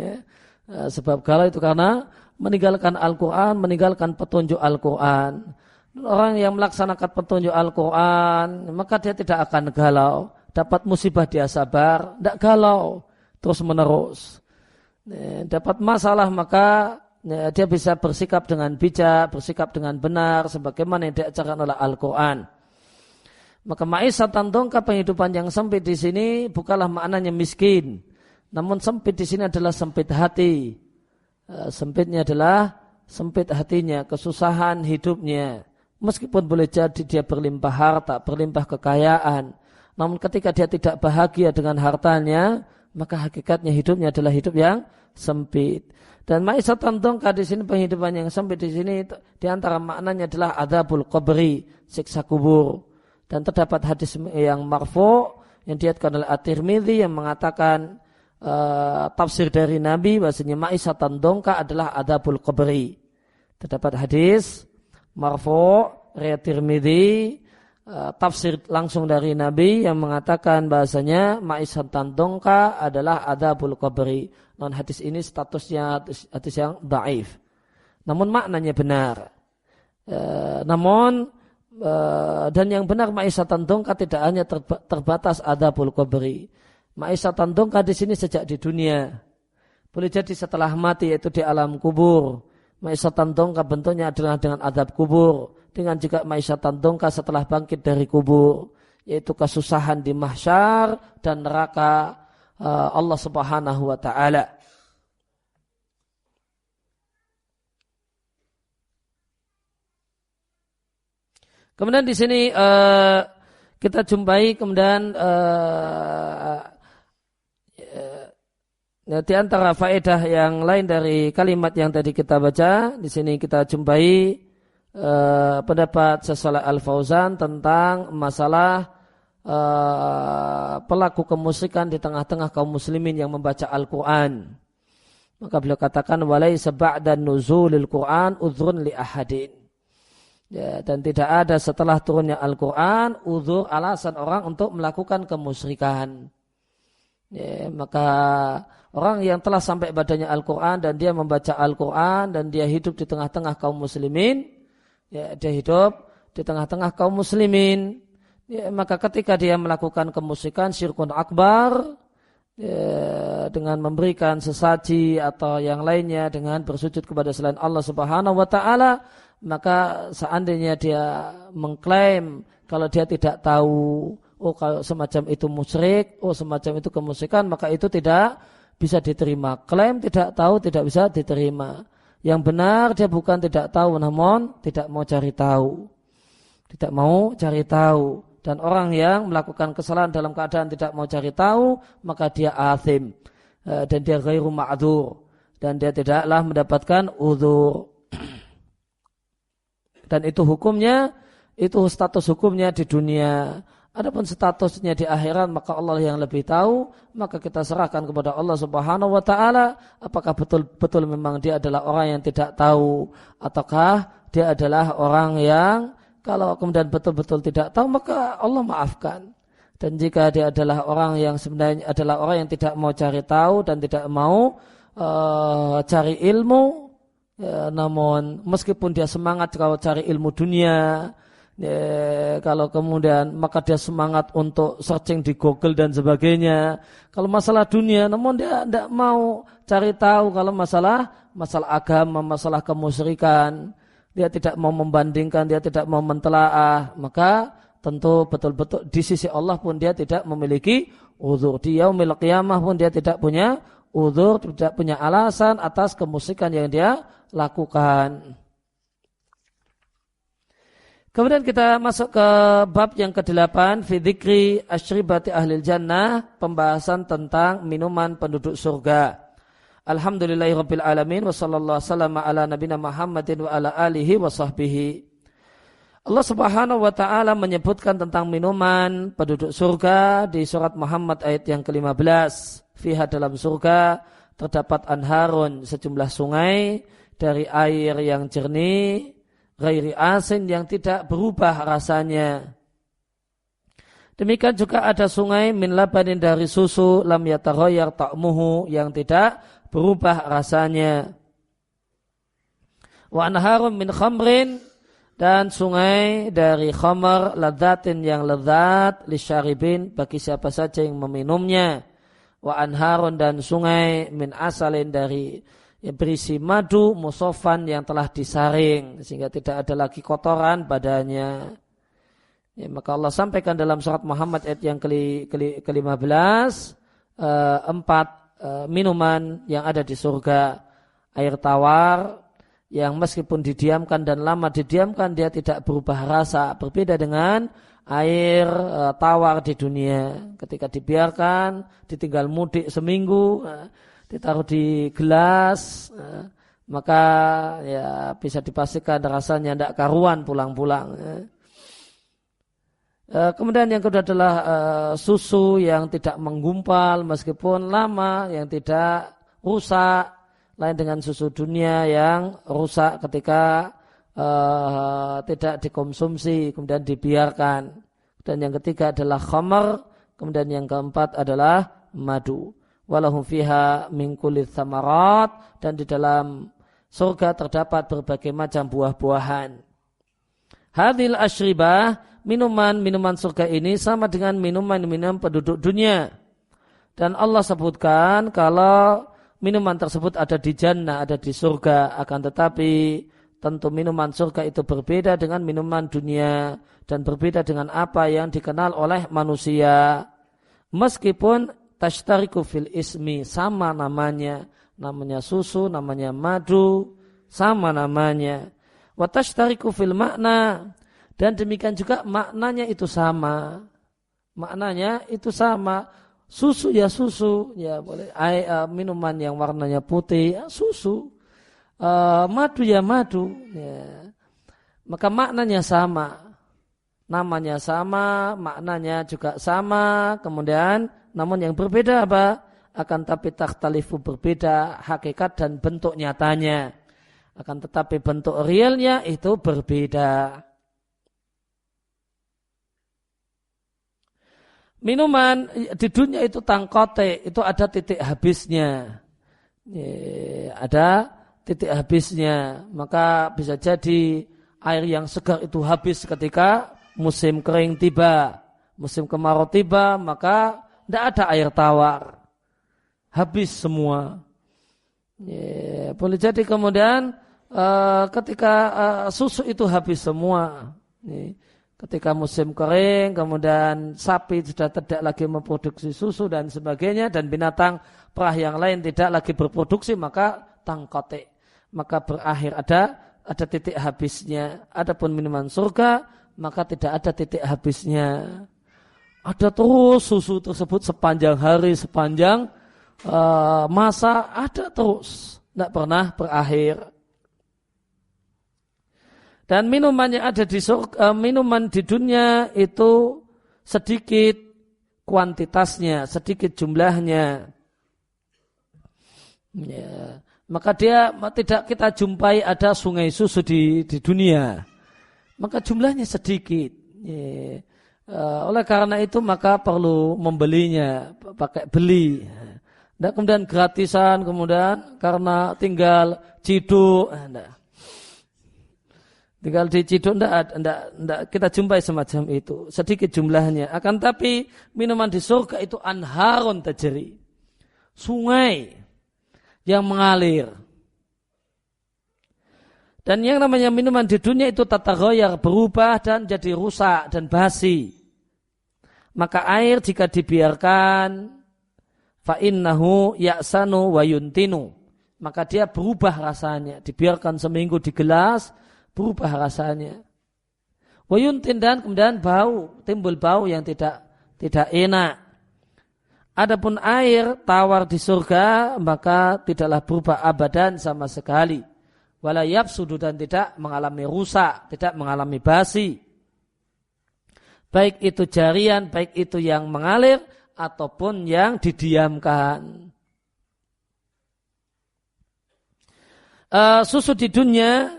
Sebab galau itu karena meninggalkan Al-Quran, meninggalkan petunjuk Al-Quran. Orang yang melaksanakan petunjuk Al-Quran, maka dia tidak akan galau. dapat musibah dia sabar, tidak galau terus menerus. Dapat masalah maka dia bisa bersikap dengan bijak, bersikap dengan benar sebagaimana yang diajarkan oleh Al-Quran. Maka ma'isatan dongka, penghidupan yang sempit di sini bukanlah maknanya miskin, namun sempit di sini adalah sempit hati. Sempitnya adalah sempit hatinya, kesusahan hidupnya. Meskipun boleh jadi dia berlimpah harta, berlimpah kekayaan, namun ketika dia tidak bahagia dengan hartanya, maka hakikatnya hidupnya adalah hidup yang sempit. Dan ma'isatan dongka di sini, penghidupan yang sempit di sini, di antara maknanya adalah adzabul qabri, siksa kubur. Dan terdapat hadis yang marfu yang diriwayatkan oleh At-Tirmidzi yang mengatakan tafsir dari Nabi bahasanya ma'isatan dongka adalah adzabul qabri. Terdapat hadis marfu riwayat Tirmidzi, tafsir langsung dari Nabi yang mengatakan bahasanya ma'isatan dongka adalah adzabul qabri. Non hadis ini statusnya hadis yang dhaif. Namun maknanya benar. Dan yang benar ma'isatan dongka tidak hanya terbatas adzabul qabri. Ma'isatan dongka di sini sejak di dunia. Boleh jadi setelah mati yaitu di alam kubur. Ma'isatan dongka bentuknya adalah dengan azab kubur. Dengan juga ma'isatan dongka setelah bangkit dari kubur, yaitu kesusahan di mahsyar dan neraka Allah Subhanahu wa taala. Kemudian di sini kita jumpai kemudian di antara faedah yang lain dari kalimat yang tadi kita baca, di sini kita jumpai pendapat Syaikh Al-Fauzan tentang masalah pelaku kemusyrikan di tengah-tengah kaum muslimin yang membaca Al-Quran. Maka beliau katakan walaysa ba'da nuzulil Quran udhrun li ahadin. Ya, dan tidak ada setelah turunnya Al-Quran uzur, alasan orang untuk melakukan kemusyrikan. Ya, maka orang yang telah sampai badannya Al-Quran dan dia membaca Al-Quran dan dia hidup di tengah-tengah kaum muslimin, ya, dia hidup di tengah-tengah kaum muslimin, ya, maka ketika dia melakukan kemusyrikan syirkun akbar, ya, dengan memberikan sesaji atau yang lainnya, dengan bersujud kepada selain Allah Subhanahu wa taala, maka seandainya dia mengklaim kalau dia tidak tahu, oh kalau semacam itu musyrik, oh semacam itu kemusyrikan, maka itu tidak bisa diterima. Klaim tidak tahu tidak bisa diterima. Yang benar dia bukan tidak tahu, namun tidak mau cari tahu. Tidak mau cari tahu. Dan orang yang melakukan kesalahan dalam keadaan tidak mau cari tahu, maka dia athim. Dan dia ghairu ma'dzur. Dan dia tidaklah mendapatkan udzur. Dan itu hukumnya, itu status hukumnya di dunia. Adapun statusnya di akhirat maka Allah yang lebih tahu, maka kita serahkan kepada Allah Subhanahu wa taala apakah betul-betul memang dia adalah orang yang tidak tahu ataukah dia adalah orang yang kalau kemudian betul-betul tidak tahu maka Allah maafkan. Dan jika dia adalah orang yang sebenarnya adalah orang yang tidak mau cari tahu dan tidak mau cari ilmu, ya, namun meskipun dia semangat kalau cari ilmu dunia, ya, kalau kemudian maka dia semangat untuk searching di Google dan sebagainya. Kalau masalah dunia, namun dia tidak mau cari tahu kalau masalah agama, masalah kemusyrikan, dia tidak mau membandingkan, dia tidak mau mentelaah, maka tentu betul-betul di sisi Allah pun dia tidak memiliki uzur. Di yaumil qiyamah pun dia tidak punya uzur, tidak punya alasan atas kemusyrikan yang dia lakukan. Kemudian kita masuk ke bab yang ke-8, fi dzikri asyribati ahlil jannah, pembahasan tentang minuman penduduk surga. Alhamdulillahirabbil alamin wa sallallahu wasallam ala nabiyina Muhammadin wa ala alihi wa sahbihi. Allah Subhanahu wa taala menyebutkan tentang minuman penduduk surga di surat Muhammad ayat yang ke-15. Fiha, dalam surga terdapat anharun, sejumlah sungai dari air yang jernih, ghairi asin, yang tidak berubah rasanya. Demikian juga ada sungai min labanin, dari susu, lam yataghayyar ta'muhu, yang tidak berubah rasanya. Wa anharun min khamrin, Dan sungai dari khamar ladzatin yang lezat lisyaribin bagi siapa saja yang meminumnya. Wa anharun dan sungai min asalin dari yang berisi madu musofan yang telah disaring sehingga tidak ada lagi kotoran badannya. Ya, maka Allah sampaikan dalam surat Muhammad ayat yang ke-15 empat minuman yang ada di surga. Air tawar yang meskipun didiamkan dan lama didiamkan dia tidak berubah rasa, berbeda dengan air tawar di dunia. Ketika dibiarkan, ditinggal mudik seminggu, ditaruh di gelas, maka ya bisa dipastikan rasanya tidak karuan pulang-pulang. Kemudian yang kedua adalah susu yang tidak menggumpal meskipun lama, yang tidak rusak, lain dengan susu dunia yang rusak ketika tidak dikonsumsi kemudian dibiarkan. Dan yang ketiga adalah khamar, kemudian yang keempat adalah madu. Walahum fiha min kulli tsamarat, dan di dalam surga terdapat berbagai macam buah-buahan. Hadhil asyribah, minuman-minuman surga ini sama dengan minuman-minuman penduduk dunia. Dan Allah sebutkan kalau minuman tersebut ada di jannah, ada di surga, akan tetapi tentu minuman surga itu berbeda dengan minuman dunia dan berbeda dengan apa yang dikenal oleh manusia. Meskipun tashtariku fil ismi, sama namanya susu, namanya madu, sama namanya. Wa tashtariku fil makna, dan demikian juga maknanya itu sama. Maknanya itu sama. Susu ya susu, ya boleh. Minuman yang warnanya putih, ya susu. Madu ya madu, ya. Maka maknanya sama, namanya sama, maknanya juga sama. Kemudian namun yang berbeda apa? Akan tapi takhtalifu, berbeda hakikat dan bentuk nyatanya. Akan tetapi bentuk realnya itu berbeda. Minuman di dunia itu tangkote, itu ada titik habisnya. Ada titik habisnya, maka bisa jadi air yang segar itu habis ketika musim kering tiba, musim kemarau tiba, maka tidak ada air tawar, habis semua. Boleh jadi kemudian ketika susu itu habis semua, ketika musim kering, kemudian sapi sudah tidak lagi memproduksi susu dan sebagainya, dan binatang perah yang lain tidak lagi berproduksi, maka tangkote, maka berakhir ada titik habisnya. Adapun minuman surga, maka tidak ada titik habisnya. Ada terus susu tersebut sepanjang hari, sepanjang masa, ada terus, tidak pernah berakhir. Dan minuman yang ada di surga, minuman di dunia itu sedikit kuantitasnya, sedikit jumlahnya. Ya. Maka dia tidak kita jumpai ada sungai susu di dunia. Maka jumlahnya sedikit. Ya. Oleh karena itu maka perlu membelinya, pakai beli. Tidak kemudian gratisan, kemudian karena tinggal ciduk. Tinggal diciduk, tidak kita jumpai semacam itu. Sedikit jumlahnya. Akan tapi minuman di surga itu anharun tajri. Sungai yang mengalir. Dan yang namanya minuman di dunia itu tataghayyar, berubah dan jadi rusak dan basi. Maka air jika dibiarkan, fa innahu ya'sanu wa yuntinu. Maka dia berubah rasanya. Dibiarkan seminggu di gelas, berubah rasanya. Wayuntin, dan kemudian bau, timbul bau yang tidak enak. Adapun air tawar di surga maka tidaklah berubah abadan sama sekali. Wala yafsudu, dan tidak mengalami rusak, tidak mengalami basi. Baik itu jarian, baik itu yang mengalir ataupun yang didiamkan. Susu di dunia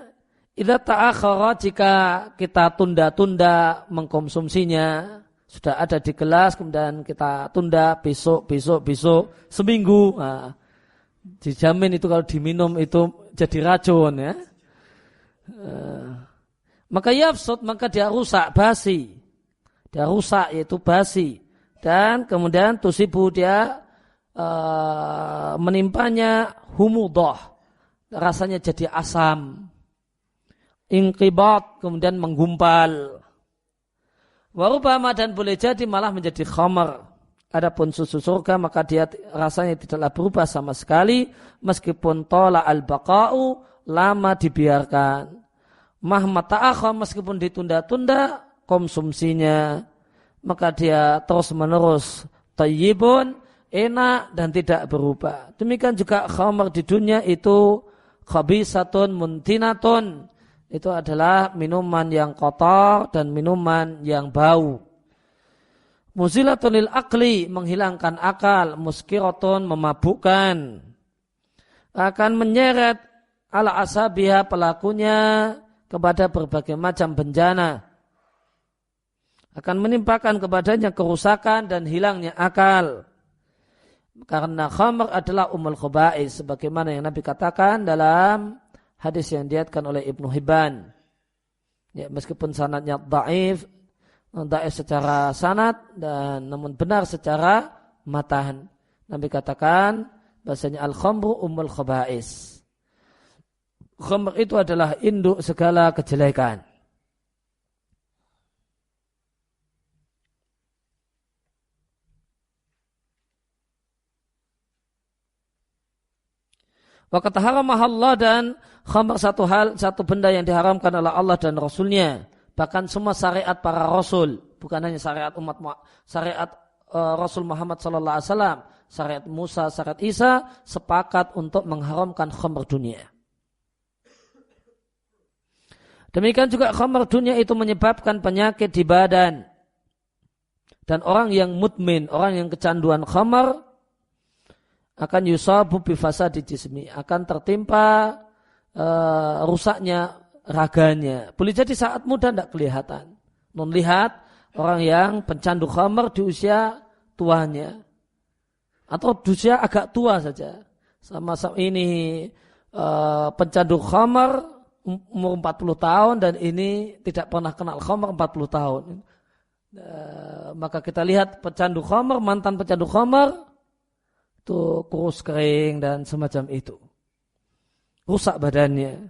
idza ta'akhkhara, jika kita tunda-tunda mengkonsumsinya, sudah ada di gelas kemudian kita tunda besok seminggu, nah, dijamin itu kalau diminum itu jadi racun ya. maka yafsud, maka dia rusak, basi. Dia rusak, yaitu basi. Dan kemudian tusibu, dia menimpanya humudah, rasanya jadi asam. Inqibat, kemudian menggumpal. Warubama, dan boleh jadi malah menjadi khamar. Adapun susu surga maka dia rasanya tidaklah berubah sama sekali meskipun tola al-baqa'u, lama dibiarkan. Mahma ta'akha, meskipun ditunda-tunda konsumsinya, maka dia terus-menerus tayyibun, enak dan tidak berubah. Demikian juga khamar di dunia itu khabisatun muntinatun. Itu adalah minuman yang kotor dan minuman yang bau. Muzilatun lil akli, menghilangkan akal. Muskiratun, memabukkan. Akan menyeret ala asabiha, pelakunya, kepada berbagai macam bencana. Akan menimpakan kepadanya kerusakan dan hilangnya akal. Karena khamr adalah ummul khaba'is, sebagaimana yang Nabi katakan dalam hadis yang diriwayatkan oleh Ibnu Hibban. Ya, meskipun sanadnya dhaif secara sanad dan namun benar secara matan. Nabi katakan bahasanya al-khamru ummul khaba'is. Khamr itu adalah induk segala kejelekan. Waqad haramah Allah, dan khamr satu benda yang diharamkan oleh Allah dan Rasulnya. Bahkan semua syariat para Rasul, bukan hanya syariat syariat Rasul Muhammad sallallahu alaihi wasallam, syariat Musa, syariat Isa sepakat untuk mengharamkan khamr dunia. Demikian juga khamr dunia itu menyebabkan penyakit di badan. Dan orang yang mudmin, orang yang kecanduan khamr, akan yusabu bifasadi jismi, akan tertimpa rusaknya raganya. Boleh jadi saat muda tidak kelihatan. Non lihat orang yang pencandu khamr di usia tuanya, atau di usia agak tua saja. Sama-sama ini pencandu khamr umur 40 tahun dan ini tidak pernah kenal khamr 40 tahun. Maka kita lihat pecandu khamr, mantan pecandu khamr itu kurus kering dan semacam itu. Rusak badannya.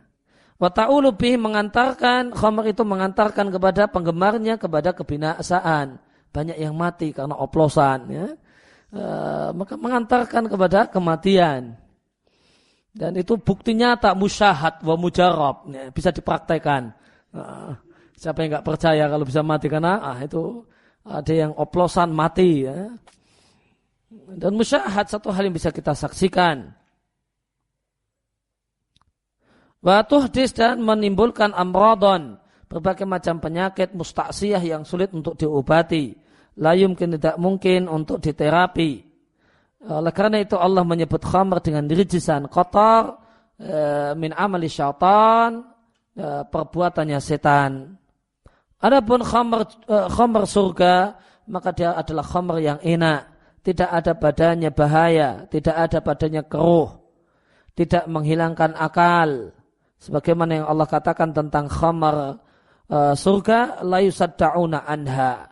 Wa ta'ulu bihi, mengantarkan khamr itu mengantarkan kepada penggemarnya kepada kebinasaan. Banyak yang mati karena oplosan, ya. Maka mengantarkan kepada kematian. Dan itu bukti nyata, musyahad wa mujarab, ya, bisa dipraktekkan. Siapa yang enggak percaya kalau bisa mati karena itu ada yang oplosan mati, ya. Dan musyahad satu hal yang bisa kita saksikan. Wa tuhdis, dan menimbulkan amradon, berbagai macam penyakit mustaksiyah yang sulit untuk diobati. La yumkin, tidak mungkin untuk diterapi. Oleh karena itu Allah menyebut khamr dengan rijsan, kotor, min amali syaitan, perbuatannya setan. Adapun khamr surga, maka dia adalah khamr yang enak. Tidak ada padanya bahaya, tidak ada padanya keruh, tidak menghilangkan akal. Sebagaimana yang Allah katakan tentang khamr surga, la yusadda'una anha.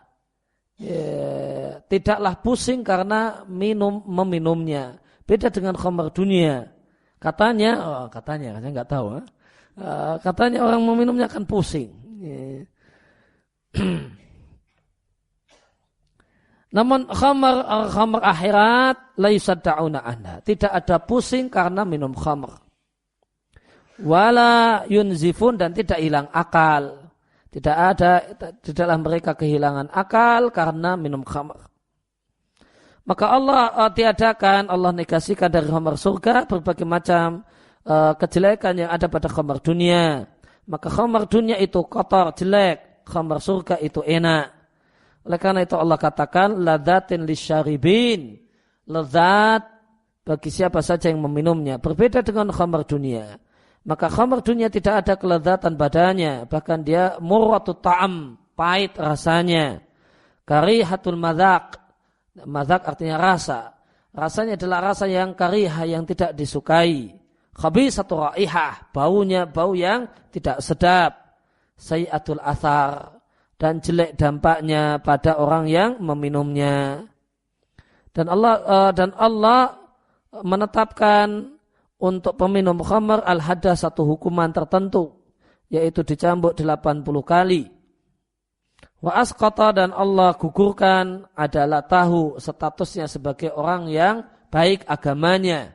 Tidaklah pusing karena meminumnya. Beda dengan khamr dunia. Katanya saya nggak tahu. Katanya orang meminumnya akan pusing. Namun khamr akhirat la yusadda'una anha. Tidak ada pusing karena minum khamr. Wala yunzifun, dan tidak hilang akal. Tidaklah mereka kehilangan akal karena minum khamr. Maka Allah tiadakan, Allah negasikan dari khamr surga berbagai macam kejelekan yang ada pada khamr dunia. Maka khamr dunia itu kotor, jelek. Khamr surga itu enak. Oleh karena itu Allah katakan ladzatin lisyaribin, lezat bagi siapa saja yang meminumnya. Berbeda dengan khamr dunia. Maka khamr dunia tidak ada kelezatan badannya, bahkan dia murratut ta'am, pahit rasanya. Karihatul madzaq. Madzaq artinya rasa. Rasanya adalah rasa yang karihah, yang tidak disukai. Khabisatu raihah, baunya bau yang tidak sedap. sayyatul athar, dan jelek dampaknya pada orang yang meminumnya. Dan Allah menetapkan untuk peminum khamr al-hadda satu hukuman tertentu, yaitu dicambuk 80 kali. Wa asqata, dan Allah gugurkan adalah tahu statusnya sebagai orang yang baik agamanya.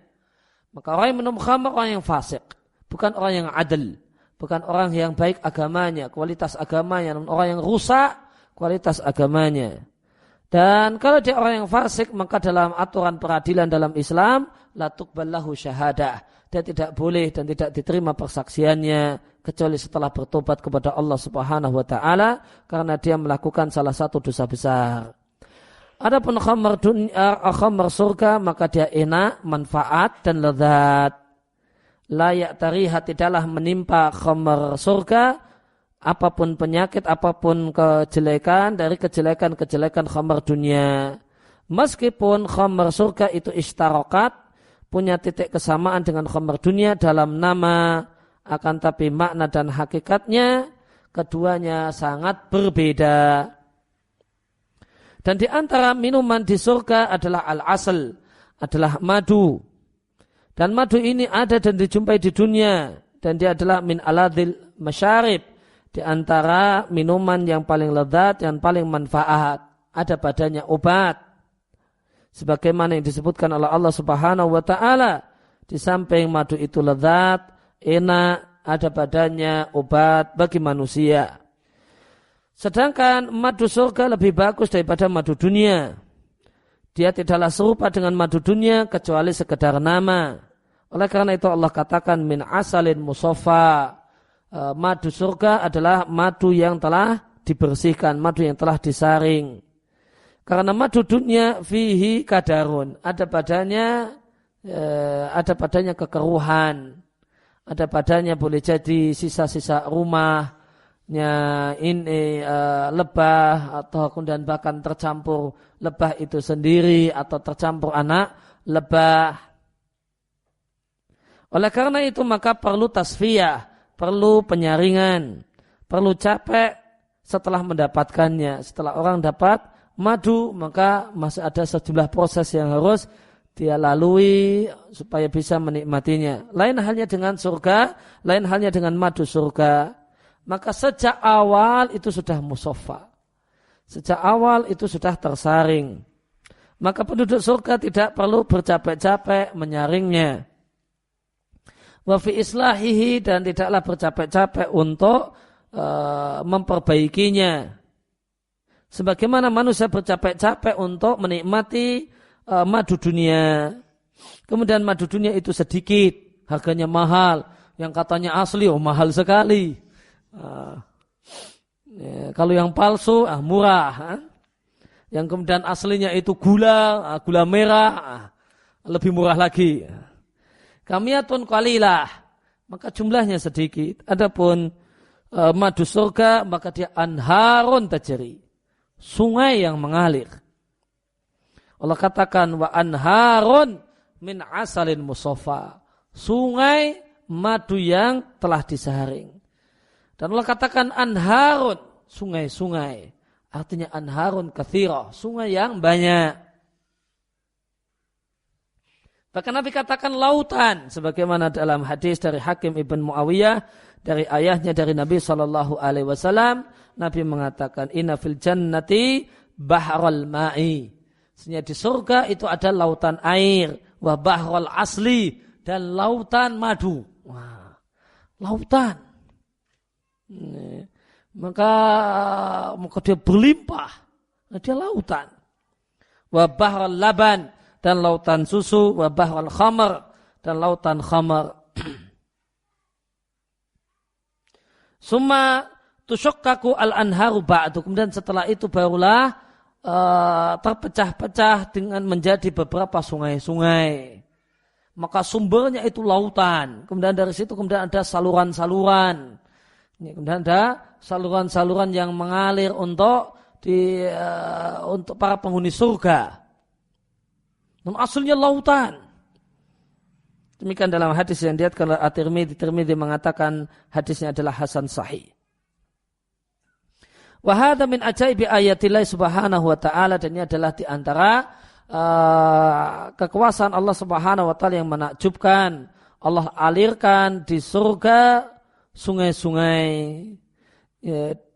Maka orang yang minum khamr orang yang fasik, bukan orang yang adil, bukan orang yang baik agamanya, kualitas agamanya, namun orang yang rusak kualitas agamanya. Dan kalau dia orang yang fasik, maka dalam aturan peradilan dalam Islam, la tuqballahu syahadah. Dia tidak boleh dan tidak diterima persaksiannya kecuali setelah bertobat kepada Allah Subhanahu wa taala karena dia melakukan salah satu dosa besar. Adapun khamr surga, maka dia enak, manfaat dan lezat. Layak tariha, tidaklah menimpa khamr surga apapun penyakit, apapun kejelekan dari kejelekan-kejelekan khamr dunia. Meskipun khamr surga itu istarakat, punya titik kesamaan dengan khamr dunia dalam nama, akan tapi makna dan hakikatnya keduanya sangat berbeda. Dan di antara minuman di surga adalah al-asal, adalah madu. Dan madu ini ada dan dijumpai di dunia, dan dia adalah min aladil masyarib, di antara minuman yang paling lezat dan paling manfaat. Ada padanya obat, sebagaimana yang disebutkan oleh Allah Subhanahu wa taala. Di samping madu itu lezat, enak, ada padanya obat bagi manusia. Sedangkan madu surga lebih bagus daripada madu dunia. Dia tidaklah serupa dengan madu dunia kecuali sekedar nama. Oleh karena itu Allah katakan min asalin musaffa. Madu surga adalah madu yang telah dibersihkan, madu yang telah disaring. Karena madu dunia fihi kadarun, ada padanya kekeruhan, ada padanya boleh jadi sisa-sisa rumahnya ini lebah, atau kemudian bahkan tercampur lebah itu sendiri atau tercampur anak lebah. Oleh karena itu maka perlu tasfiyah, perlu penyaringan, perlu capek setelah mendapatkannya. Setelah orang dapat madu, maka masih ada sejumlah proses yang harus dia lalui supaya bisa menikmatinya. Lain halnya dengan surga, lain halnya dengan madu surga. Maka sejak awal itu sudah musaffa. Sejak awal itu sudah tersaring. Maka penduduk surga tidak perlu bercapek-capek menyaringnya. Wa fi islahihi, dan tidaklah bercapek-capek untuk memperbaikinya. Sebagaimana manusia bercapek-capek untuk menikmati madu dunia. Kemudian madu dunia itu sedikit, harganya mahal. Yang katanya asli, mahal sekali. Kalau yang palsu, murah. Yang kemudian aslinya itu gula merah, lebih murah lagi. Kamiyatun qalilah, maka jumlahnya sedikit. Adapun madu surga, maka dia anharun tajri, sungai yang mengalir. Allah katakan wa anharun min asalin musaffa, sungai madu yang telah disaring. Dan Allah katakan anharun, sungai-sungai, artinya anharun katsirah, sungai yang banyak. Bahkan Nabi katakan lautan, sebagaimana dalam hadis dari Hakim ibn Muawiyah dari ayahnya dari Nabi SAW, Nabi mengatakan inna fil jannati bahral ma'i, sesungguhnya di surga itu ada lautan air, wa bahral asli, dan lautan madu. Wah, lautan. Maka dia berlimpah, dia lautan. Wa bahral laban, dan lautan susu, wa bahral khamar, dan lautan khamar. Summa tusyakkaku al-anharu ba'du, kemudian setelah itu barulah terpecah-pecah dengan menjadi beberapa sungai-sungai. Maka sumbernya itu lautan, kemudian dari situ kemudian ada saluran-saluran. Kemudian ada saluran-saluran yang mengalir untuk para penghuni surga. Namun aslinya lautan. Demikian dalam hadis yang diriwayatkan oleh At-Tirmidzi. Tirmidzi mengatakan hadisnya adalah hasan sahih. Wa hadza min ajaibi ayatillah subhanahu wa ta'ala, dan ini adalah di antara kekuasaan Allah subhanahu wa ta'ala yang menakjubkan. Allah alirkan di surga sungai-sungai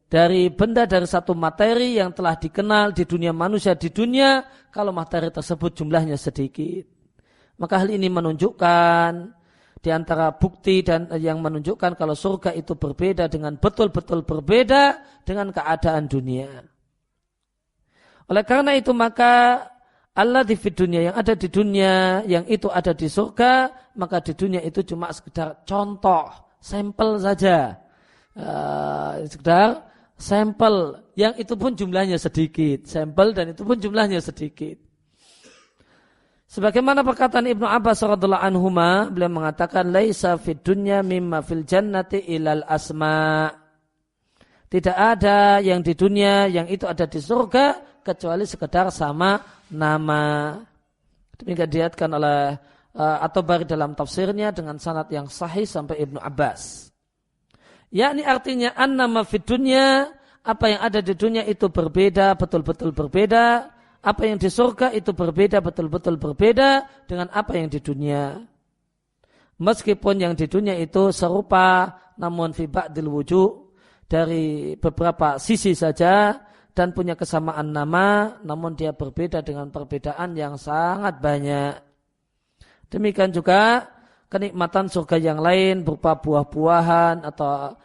dari benda, dari satu materi yang telah dikenal di dunia manusia di dunia, kalau materi tersebut jumlahnya sedikit. Maka hal ini menunjukkan di antara bukti dan yang menunjukkan kalau surga itu berbeda dengan betul-betul berbeda dengan keadaan dunia. Oleh karena itu maka Allah di dunia, yang ada di dunia, yang itu ada di surga, maka di dunia itu cuma sekedar contoh, sampel saja. Sekedar sampel, yang itu pun jumlahnya sedikit. Sampel dan itu pun jumlahnya sedikit. Sebagaimana perkataan Ibnu Abbas radhiyallahu anhuma, beliau mengatakan laisa fid dunya mimma fil jannati ilal asma. Tidak ada yang di dunia yang itu ada di surga kecuali sekedar sama nama. Demikian diriwayatkan oleh At-Tabari dalam tafsirnya dengan sanad yang sahih sampai Ibnu Abbas. Yakni artinya annama fid dunya, apa yang ada di dunia itu berbeda, betul-betul berbeda. Apa yang di surga itu berbeda, betul-betul berbeda dengan apa yang di dunia. Meskipun yang di dunia itu serupa, namun fi ba'dil wujuh, dari beberapa sisi saja, dan punya kesamaan nama, namun dia berbeda dengan perbedaan yang sangat banyak. Demikian juga kenikmatan surga yang lain berupa buah-buahan atau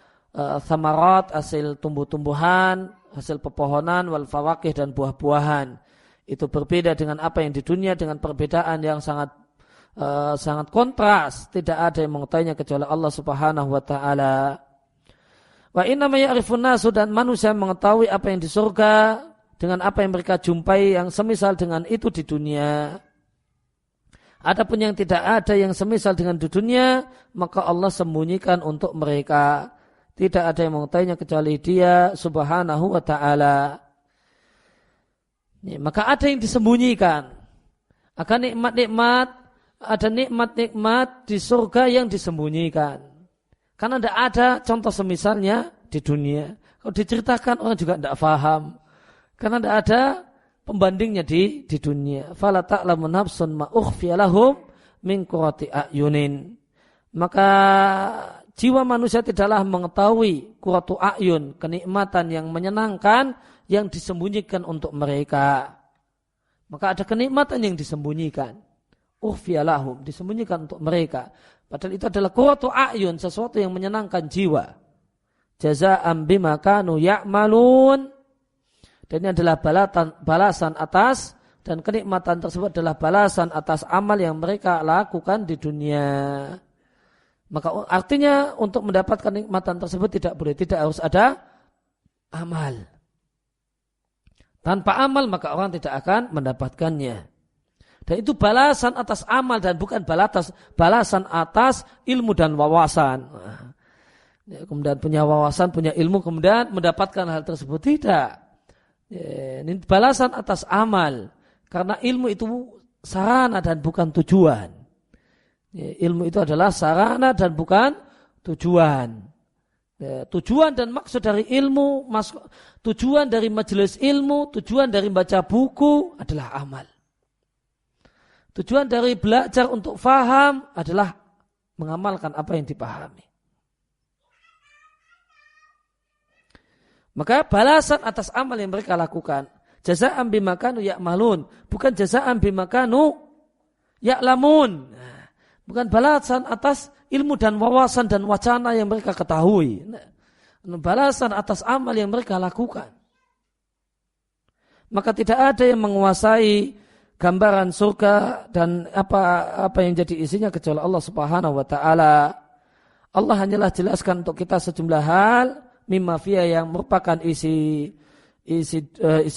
thamarat, hasil tumbuh-tumbuhan, hasil pepohonan, wal fawakih, dan buah-buahan. Itu berbeda dengan apa yang di dunia dengan perbedaan yang sangat kontras. Tidak ada yang mengetahuinya kecuali Allah Subhanahu wa taala. Wa inna ma ya'rifun nasu, dan manusia mengetahui apa yang di surga dengan apa yang mereka jumpai yang semisal dengan itu di dunia. Adapun yang tidak ada yang semisal dengan di dunia, maka Allah sembunyikan untuk mereka. Tidak ada yang mengetahuinya kecuali Dia Subhanahu wa taala. Maka ada yang disembunyikan. Akan nikmat-nikmat, ada nikmat-nikmat di surga yang disembunyikan. Karena tidak ada contoh semisalnya di dunia. Kalau diceritakan orang juga tidak paham. Karena tidak ada pembandingnya di dunia. Fala ta'lamu nafsun ma ukhfiya lahum min qurrati a'yunin. Maka jiwa manusia tidaklah mengetahui qurratu a'yun, kenikmatan yang menyenangkan yang disembunyikan untuk mereka. Maka ada kenikmatan yang disembunyikan. Ukhfiya lahum, disembunyikan untuk mereka. Padahal itu adalah qurratu a'yun, sesuatu yang menyenangkan jiwa. Jazaa'an bima kanu ya'malun. Dan ini adalah balasan atas, dan kenikmatan tersebut adalah balasan atas amal yang mereka lakukan di dunia. Maka artinya untuk mendapatkan kenikmatan tersebut tidak harus ada amal. Tanpa amal maka orang tidak akan mendapatkannya. Dan itu balasan atas amal dan bukan balasan atas ilmu dan wawasan. Kemudian punya wawasan, punya ilmu, kemudian mendapatkan hal tersebut. Tidak. Ini balasan atas amal. Karena ilmu itu sarana dan bukan tujuan. Ilmu itu adalah sarana dan bukan tujuan. Tujuan dan maksud dari ilmu, tujuan dari majelis ilmu, tujuan dari baca buku adalah amal. Tujuan dari belajar untuk faham adalah mengamalkan apa yang dipahami. Maka balasan atas amal yang mereka lakukan, jazaa'an bima kanu ya'malun, bukan jazaa'an bima kanu ya'lamun. Bukan balasan atas ilmu dan wawasan dan wacana yang mereka ketahui. Balasan atas amal yang mereka lakukan. Maka tidak ada yang menguasai gambaran surga dan apa yang jadi isinya kecuali Allah Subhanahu wa taala. Allah hanyalah jelaskan untuk kita sejumlah hal mimma fiha yang merupakan isi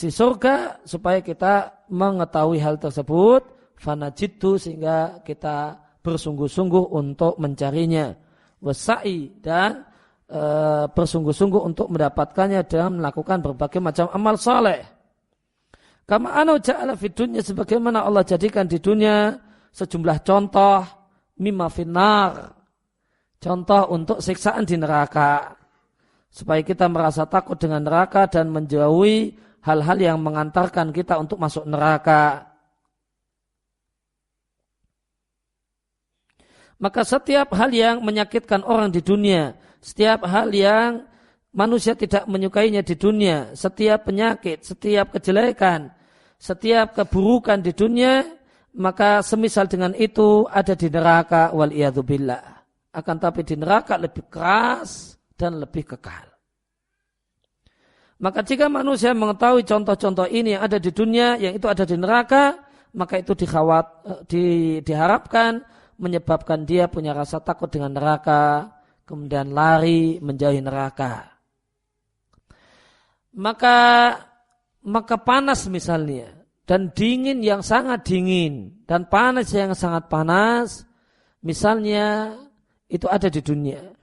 surga supaya kita mengetahui hal tersebut, fanajiddu, sehingga kita bersungguh-sungguh untuk mencarinya, wasa'i, dan bersungguh-sungguh untuk mendapatkannya dan melakukan berbagai macam amal saleh. Kama anau ja'ala fid dunya, sebagaimana Allah jadikan di dunia sejumlah contoh mimma finnar, contoh untuk siksaan di neraka. supaya kita merasa takut dengan neraka dan menjauhi hal-hal yang mengantarkan kita untuk masuk neraka. Maka setiap hal yang menyakitkan orang di dunia, setiap hal yang manusia tidak menyukainya di dunia, setiap penyakit, setiap kejelekan, setiap keburukan di dunia, maka semisal dengan itu ada di neraka, wal'iyadzubillah. Akan tapi di neraka lebih keras dan lebih kekal. Maka jika manusia mengetahui contoh-contoh ini yang ada di dunia, yang itu ada di neraka, maka itu diharapkan menyebabkan dia punya rasa takut dengan neraka, kemudian lari menjauhi neraka. Maka panas misalnya, dan dingin yang sangat dingin, dan panas yang sangat panas, misalnya itu ada di dunia.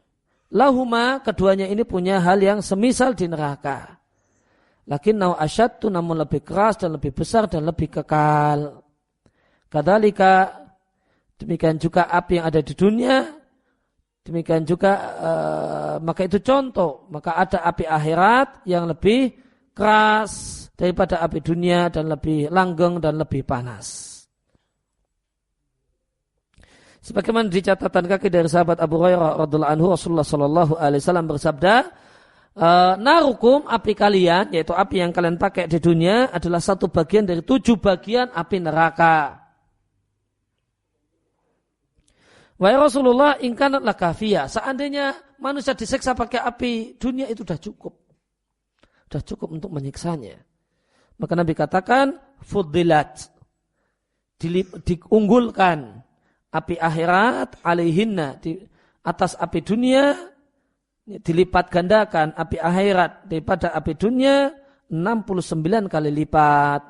Lahuma, keduanya ini punya hal yang semisal di neraka. Lakinnau asyaddu, namun lebih keras dan lebih besar dan lebih kekal. Kadzalika, demikian juga api yang ada di dunia, demikian juga maka itu contoh, maka ada api akhirat yang lebih keras daripada api dunia dan lebih langgeng dan lebih panas. Sebagaimana di catatan kaki dari sahabat Abu Hurairah radhiyallahu anhu, Rasulullah sallallahu alaihi wasallam bersabda, narukum, api kalian, yaitu api yang kalian pakai di dunia, adalah satu bagian dari 7 bagian api neraka. Wahai Rasulullah, in kanatlah kafiyah. Seandainya manusia disiksa pakai api dunia itu sudah cukup. Sudah cukup untuk menyiksanya. Maka Nabi katakan, fuddilat. Diunggulkan api akhirat alaihinna, di atas api dunia, dilipat gandakan api akhirat daripada api dunia 69 kali lipat.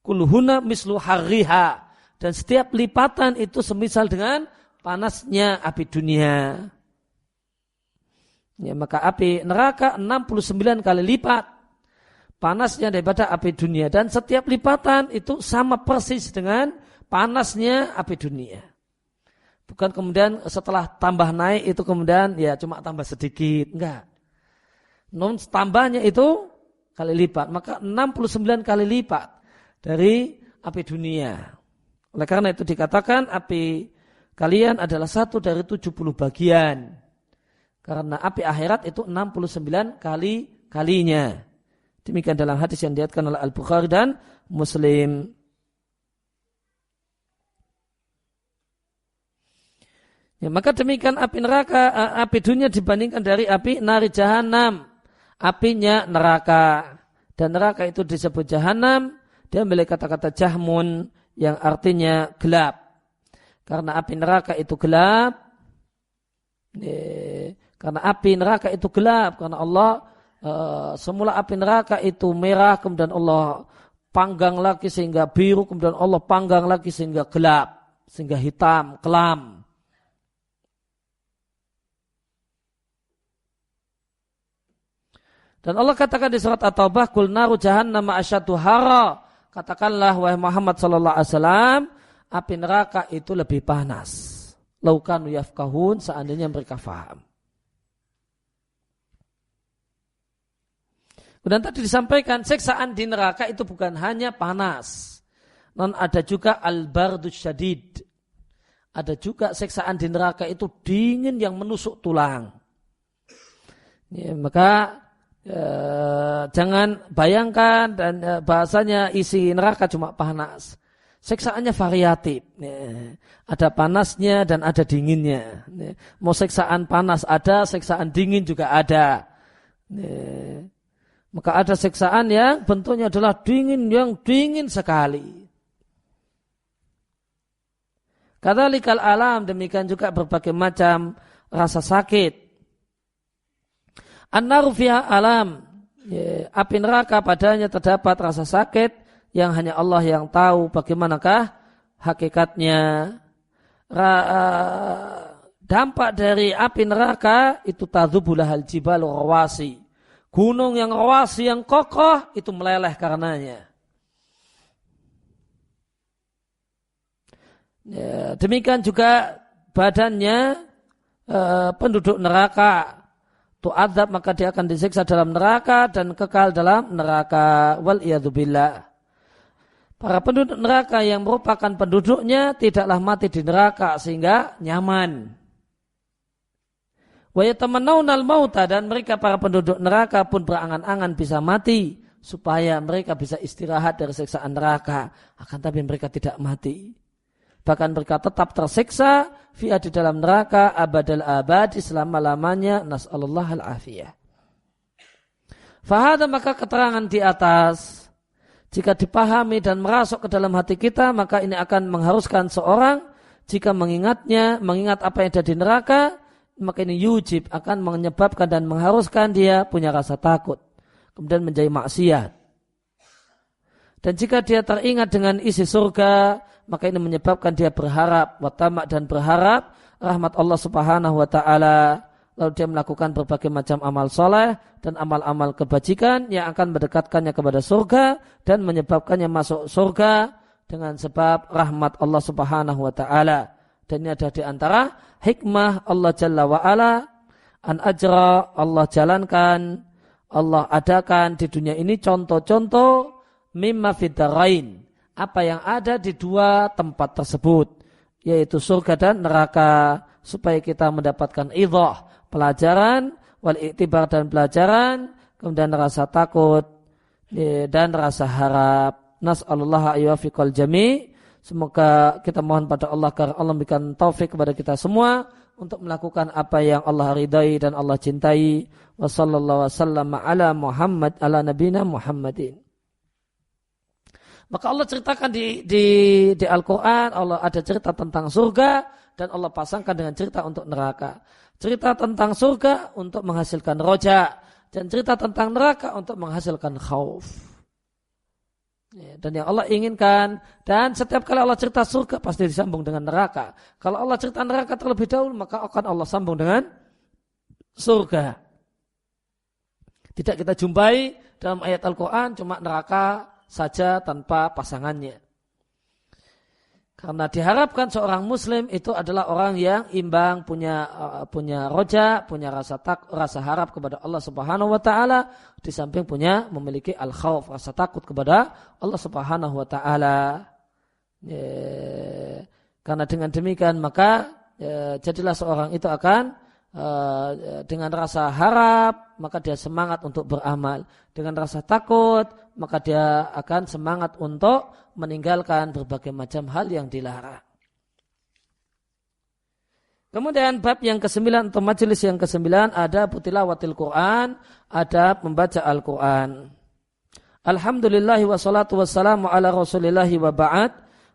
Kulluhunna mislu harriha. Dan setiap lipatan itu semisal dengan panasnya api dunia. Ya, maka api neraka 69 kali lipat panasnya daripada api dunia. Dan setiap lipatan itu sama persis dengan panasnya api dunia. Bukan kemudian setelah tambah naik itu kemudian ya cuma tambah sedikit. Enggak. Tambahnya itu kali lipat. Maka 69 kali lipat dari api dunia. Oleh karena itu dikatakan api kalian adalah satu dari 70 bagian. Karena api akhirat itu 69 kalinya. Demikian dalam hadis yang diriwayatkan oleh Al-Bukhari dan Muslim. Ya, maka demikian api neraka, api dunia dibandingkan dari api nari jahanam. Apinya neraka. Dan neraka itu disebut jahanam. Dia memiliki kata-kata jahmun, yang artinya gelap. Karena api neraka itu gelap. Karena api neraka itu gelap. Karena Allah semula api neraka itu merah, kemudian Allah panggang lagi sehingga biru, kemudian Allah panggang lagi sehingga gelap, sehingga hitam, kelam. Dan Allah katakan di surat At-Taubah, "Qul naru jahannam asyaddu hara." Katakanlah wahai Muhammad sallallahu alaihi wasallam, api neraka itu lebih panas. Laukanu yafqahun, seandainya mereka faham. Kemudian tadi disampaikan siksaan di neraka itu bukan hanya panas. Non ada juga al-bardus syadid. Ada juga siksaan di neraka itu dingin yang menusuk tulang. Ya, maka jangan bayangkan dan bahasanya isi neraka cuma panas. Siksaannya variatif. Ada panasnya dan ada dinginnya. Mau siksaan panas ada, siksaan dingin juga ada. Maka ada siksaan yang bentuknya adalah dingin, yang dingin sekali. Kadzalikal alam, demikian juga berbagai macam rasa sakit. An-naru fiha alam, api neraka padanya terdapat rasa sakit yang hanya Allah yang tahu bagaimanakah hakikatnya. Dampak dari api neraka itu tadzubulahal jibalu rawasi. Gunung yang rawasi, yang kokoh itu meleleh karenanya. Demikian juga badannya penduduk neraka. tu'adzab, maka dia akan disiksa dalam neraka dan kekal dalam neraka. Wal iyadzubillah. Para penduduk neraka yang merupakan penduduknya tidaklah mati di neraka sehingga nyaman. Wa yatamannawna al-mauta, dan mereka para penduduk neraka pun berangan-angan bisa mati supaya mereka bisa istirahat dari siksaan neraka. Akan tapi mereka tidak mati. Bahkan mereka tetap tersiksa fiha di dalam neraka abadal abadi selama-lamanya, nas'alullah al-afiyah. Fahada, maka keterangan di atas jika dipahami dan merasuk ke dalam hati kita, maka ini akan mengharuskan seorang jika mengingatnya, mengingat apa yang ada di neraka, maka ini yujib, akan menyebabkan dan mengharuskan dia punya rasa takut, kemudian menjadi maksiat. Dan jika dia teringat dengan isi surga, maka ini menyebabkan dia berharap, watamak, dan berharap rahmat Allah Subhanahu wa ta'ala. Lalu dia melakukan berbagai macam amal soleh dan amal-amal kebajikan yang akan mendekatkannya kepada surga dan menyebabkannya masuk surga dengan sebab rahmat Allah Subhanahu wa ta'ala. Dan ini ada di antara hikmah Allah Jalla wa Ala, an ajra, Allah jalankan, Allah adakan di dunia ini contoh-contoh mimma fid-darain, apa yang ada di dua tempat tersebut, yaitu surga dan neraka, supaya kita mendapatkan idhah, pelajaran, wal iktibar, dan pelajaran, kemudian rasa takut dan rasa harap. Nas'alullah ayyufiqal jami'. Semoga kita mohon pada Allah agar Allah memberikan taufik kepada kita semua untuk melakukan apa yang Allah ridai dan Allah cintai. Wa sallallahu wasallam ala Muhammad ala nabina Muhammadin. Maka Allah ceritakan di Al-Quran, Allah ada cerita tentang surga dan Allah pasangkan dengan cerita untuk neraka. Cerita tentang surga untuk menghasilkan roja, dan cerita tentang neraka untuk menghasilkan khauf. Dan yang Allah inginkan, dan setiap kali Allah cerita surga pasti disambung dengan neraka. Kalau Allah cerita neraka terlebih dahulu, maka akan Allah sambung dengan surga. Tidak kita jumpai dalam ayat Al-Quran cuma neraka saja tanpa pasangannya. Karena diharapkan seorang muslim itu adalah orang yang imbang, punya roja, punya rasa harap kepada Allah Subhanahu wa taala, di samping memiliki al-khauf, rasa takut kepada Allah Subhanahu wa taala. Karena dengan demikian maka jadilah seorang itu akan dengan rasa harap, maka dia semangat untuk beramal. Dengan rasa takut, maka dia akan semangat untuk meninggalkan berbagai macam hal yang dilarang. Kemudian bab yang ke-9 atau majelis yang ke-9 ada tilawatil Quran, ada membaca Al-Quran. Alhamdulillahi wassalatu wassalamu ala rasulillahi wa ba'd.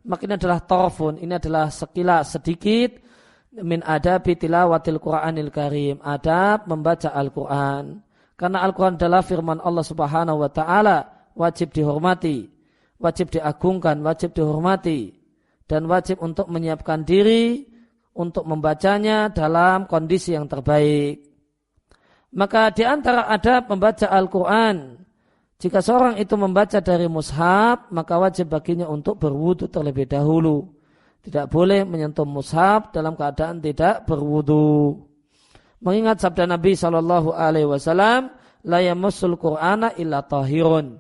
Maka ini adalah tarfun, ini adalah sekilas sedikit min adabi tilawatil Qur'anil Karim, adab membaca Al-Quran. Karena Al-Quran adalah firman Allah Subhanahu wa ta'ala, wajib dihormati, wajib diagungkan, wajib dihormati, dan wajib untuk menyiapkan diri untuk membacanya dalam kondisi yang terbaik. Maka di antara adab membaca Al-Quran, jika seorang itu membaca dari mushaf, maka wajib baginya untuk berwudu terlebih dahulu. Tidak boleh menyentuh mushaf dalam keadaan tidak berwudu. Mengingat sabda Nabi SAW, la yamassul Qur'ana illa tahirun.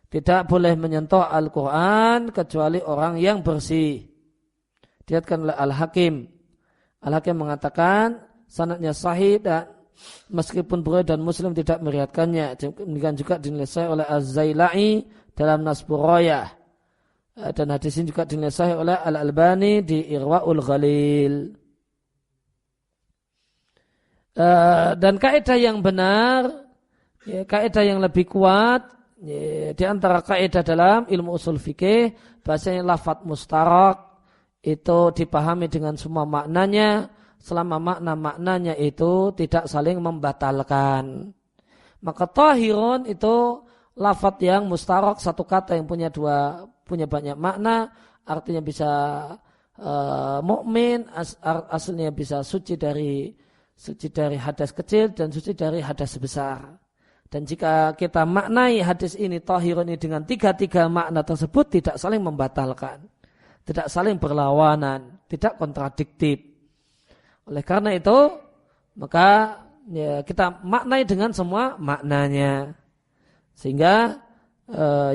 Tidak boleh menyentuh Al-Quran kecuali orang yang bersih. Diriwayatkan oleh Al-Hakim. Al-Hakim mengatakan sanadnya sahih, dan meskipun Bukhari dan Muslim tidak meriwayatkannya. Demikian juga dinilai oleh Az-Zailai dalam Nasbur Rayah. Dan hadis ini juga dinilai oleh Al-Albani di Irwaul Ghalil. Dan kaidah yang benar, kaidah yang lebih kuat, di antara kaidah dalam ilmu usul fikih, bahasanya lafadz mustarak itu dipahami dengan semua maknanya, selama makna-maknanya itu tidak saling membatalkan. Maka tahirun itu lafadz yang mustarak, satu kata yang punya banyak makna, artinya bisa mukmin, aslinya bisa suci dari hadas kecil dan suci dari hadas besar. Dan jika kita maknai hadis ini tahirun ini dengan tiga makna tersebut, tidak saling membatalkan, tidak saling berlawanan, tidak kontradiktif. Oleh karena itu, maka ya kita maknai dengan semua maknanya. Sehingga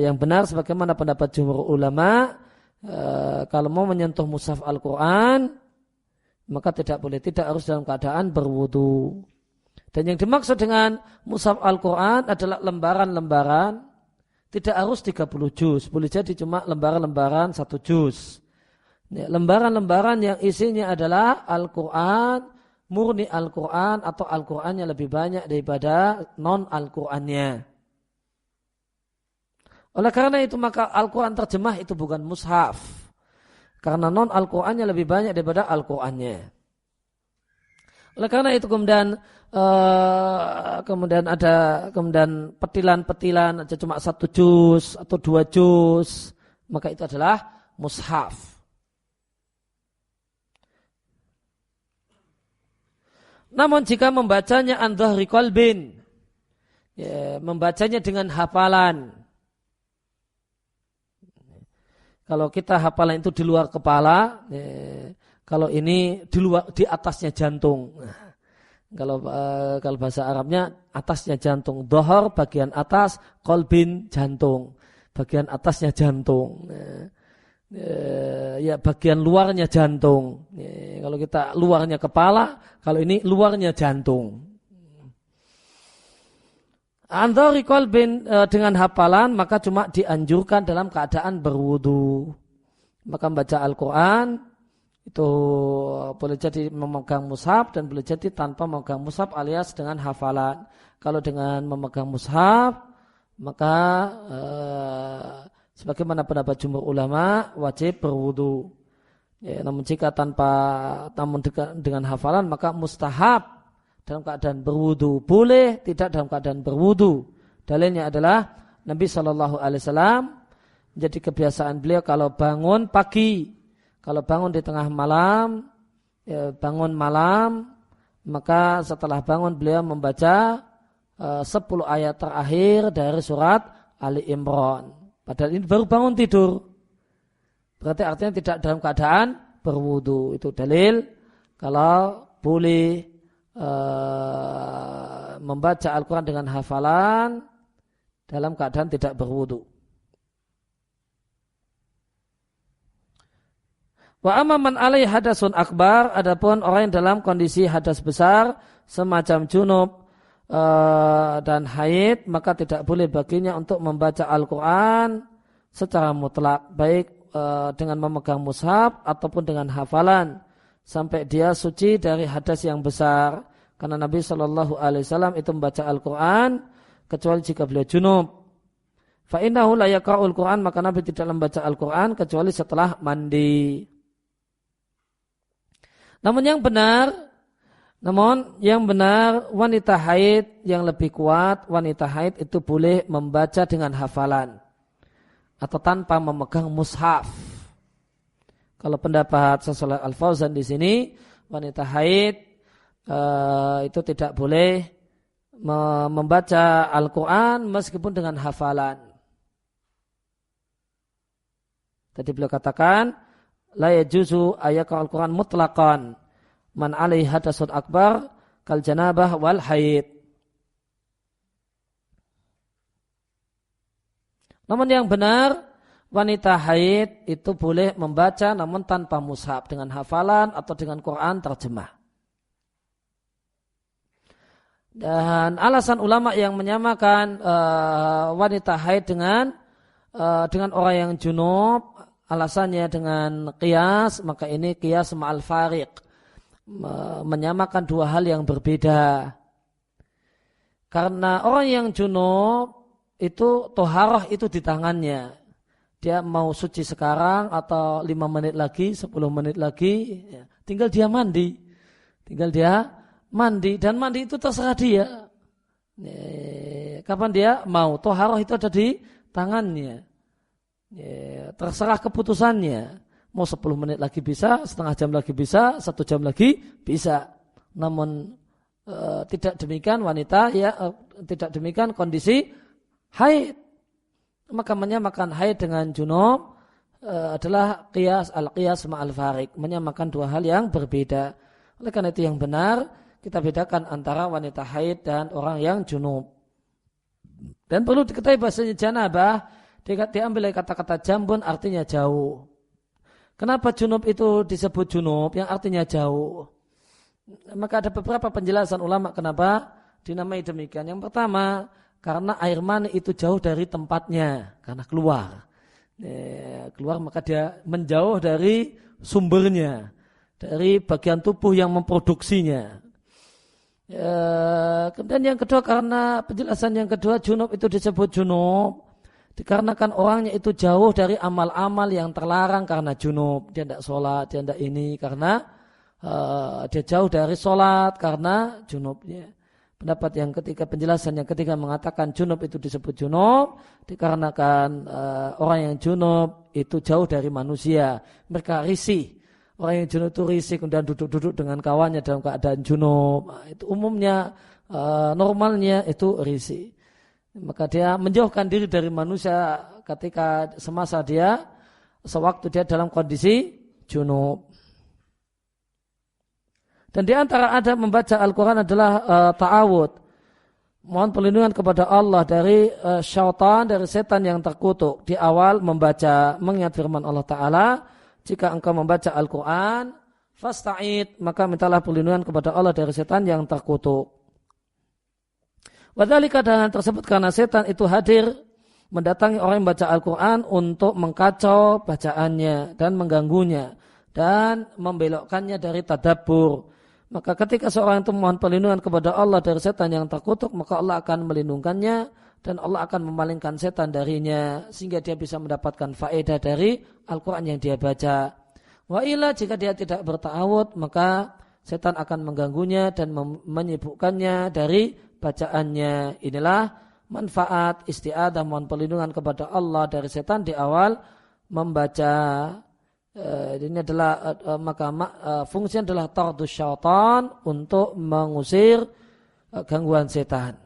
yang benar sebagaimana pendapat jumhur ulama, kalau mau menyentuh mushaf Al-Quran maka tidak boleh, tidak harus dalam keadaan berwudu. Dan yang dimaksud dengan mushaf Al-Quran adalah lembaran-lembaran, tidak harus 30 juz, boleh jadi cuma lembaran-lembaran 1 juz. Lembaran-lembaran yang isinya adalah Al-Quran, murni Al-Quran atau Al-Qurannya lebih banyak daripada non-Al-Qurannya. Oleh karena itu maka Al-Quran terjemah itu bukan mushaf. Karena non-Al-Qurannya lebih banyak daripada Al-Qurannya. Oleh karena itu kemudian ada petilan-petilan aja cuma 1 juz atau 2 juz, maka itu adalah mushaf. Namun jika membacanya an dhahri qalbin, ya, membacanya dengan hafalan. Kalau kita hafalan itu di luar kepala, kalau ini di atasnya jantung. Kalau bahasa Arabnya atasnya jantung, dhahar bagian atas, qalbin jantung, bagian atasnya jantung. Ya bagian luarnya jantung. Kalau kita luarnya kepala, kalau ini luarnya jantung. Andhari qalbin dengan hafalan maka cuma dianjurkan dalam keadaan berwudu. Maka membaca Al-Quran itu boleh jadi memegang mushaf dan boleh jadi tanpa memegang mushaf alias dengan hafalan. Kalau dengan memegang mushaf maka sebagaimana pendapat jumhur ulama wajib berwudu. Ya, namun jika dengan hafalan maka mustahab dalam keadaan berwudu, boleh tidak dalam keadaan berwudu. Dalilnya adalah Nabi SAW menjadi kebiasaan beliau kalau bangun pagi, kalau bangun di tengah malam, ya, bangun malam, maka setelah bangun beliau membaca 10 ayat terakhir dari surat Ali Imran. Padahal ini baru bangun tidur. Berarti artinya tidak dalam keadaan berwudu. Itu dalil kalau boleh membaca Al-Quran dengan hafalan dalam keadaan tidak berwudu. Wa amma man alaihi hadasun akbar, adapun orang yang dalam kondisi hadas besar semacam junub dan haid, maka tidak boleh baginya untuk membaca Al-Quran secara mutlak, baik dengan memegang mushaf ataupun dengan hafalan, sampai dia suci dari hadas yang besar. Karena Nabi SAW itu membaca Al-Quran kecuali jika beliau junub. Fa innahu la yaqra'ul Quran, maka Nabi tidak membaca Al-Quran kecuali setelah mandi. Namun yang benar wanita haid yang lebih kuat, wanita haid itu boleh membaca dengan hafalan atau tanpa memegang mushaf. Kalau pendapat Syaikh Al-Fauzan di sini, wanita haid itu tidak boleh membaca Al-Quran meskipun dengan hafalan. Tadi beliau katakan, la yajuzu ayaqra Al-Quran mutlaqan man alaihi hadasun akbar kal janabah wal haid. Namun yang benar, wanita haid itu boleh membaca namun tanpa mushaf, dengan hafalan atau dengan Quran terjemah. Dan alasan ulama yang menyamakan wanita haid dengan orang yang junub, alasannya dengan qiyas, maka ini qiyas ma'al fariq, menyamakan dua hal yang berbeda. Karena orang yang junub itu toharoh itu di tangannya. Dia mau suci sekarang atau 5 menit lagi, 10 menit lagi, ya, tinggal dia mandi. Dan mandi itu terserah dia. Kapan dia mau, toharoh itu ada di tangannya. Terserah keputusannya. Mau 10 menit lagi bisa, setengah jam lagi bisa, 1 jam lagi bisa. Namun tidak demikian wanita, tidak demikian kondisi haid. Maka menyamakan haid dengan junub adalah qiyas al-qiyas ma'al farik, menyamakan dua hal yang berbeda. Oleh karena itu yang benar, kita bedakan antara wanita haid dan orang yang junub. Dan perlu diketahui bahasanya janabah diambil dari kata-kata jambun artinya jauh. Kenapa junub itu disebut junub yang artinya jauh? Maka ada beberapa penjelasan ulama kenapa dinamai demikian. Yang pertama, karena air mani itu jauh dari tempatnya, karena keluar. Keluar maka dia menjauh dari sumbernya, dari bagian tubuh yang memproduksinya. Kemudian yang kedua, karena penjelasan yang kedua junub itu disebut junub dikarenakan orangnya itu jauh dari amal-amal yang terlarang karena junub. Dia tidak sholat, dia tidak ini karena dia jauh dari sholat karena junubnya. Pendapat yang ketiga, penjelasan yang ketiga mengatakan junub itu disebut junub dikarenakan orang yang junub itu jauh dari manusia. Mereka risih. Orang yang junub itu risih kemudian duduk-duduk dengan kawannya dalam keadaan junub. Itu umumnya normalnya itu risih. Maka dia menjauhkan diri dari manusia ketika sewaktu dia dalam kondisi junub. Dan di antara adab membaca Al-Quran adalah ta'awud. Mohon perlindungan kepada Allah dari syaitan, dari setan yang terkutuk. Di awal membaca, mengingat firman Allah Ta'ala, jika engkau membaca Al-Quran, fasta'id, maka mintalah perlindungan kepada Allah dari setan yang terkutuk. Wadzalika, dan tersebut karena setan itu hadir mendatangi orang yang membaca Al-Quran untuk mengkacau bacaannya dan mengganggunya dan membelokkannya dari tadabbur. Maka ketika seorang itu mohon perlindungan kepada Allah dari setan yang terkutuk, maka Allah akan melindungkannya dan Allah akan memalingkan setan darinya sehingga dia bisa mendapatkan faedah dari Al-Quran yang dia baca. Wa ila, jika dia tidak berta'awud, maka setan akan mengganggunya dan menyibukkannya dari bacaannya. Inilah manfaat isti'adah, mohon perlindungan kepada Allah dari setan di awal membaca. Ini adalah fungsinya adalah tardus syaitan, untuk mengusir gangguan setan.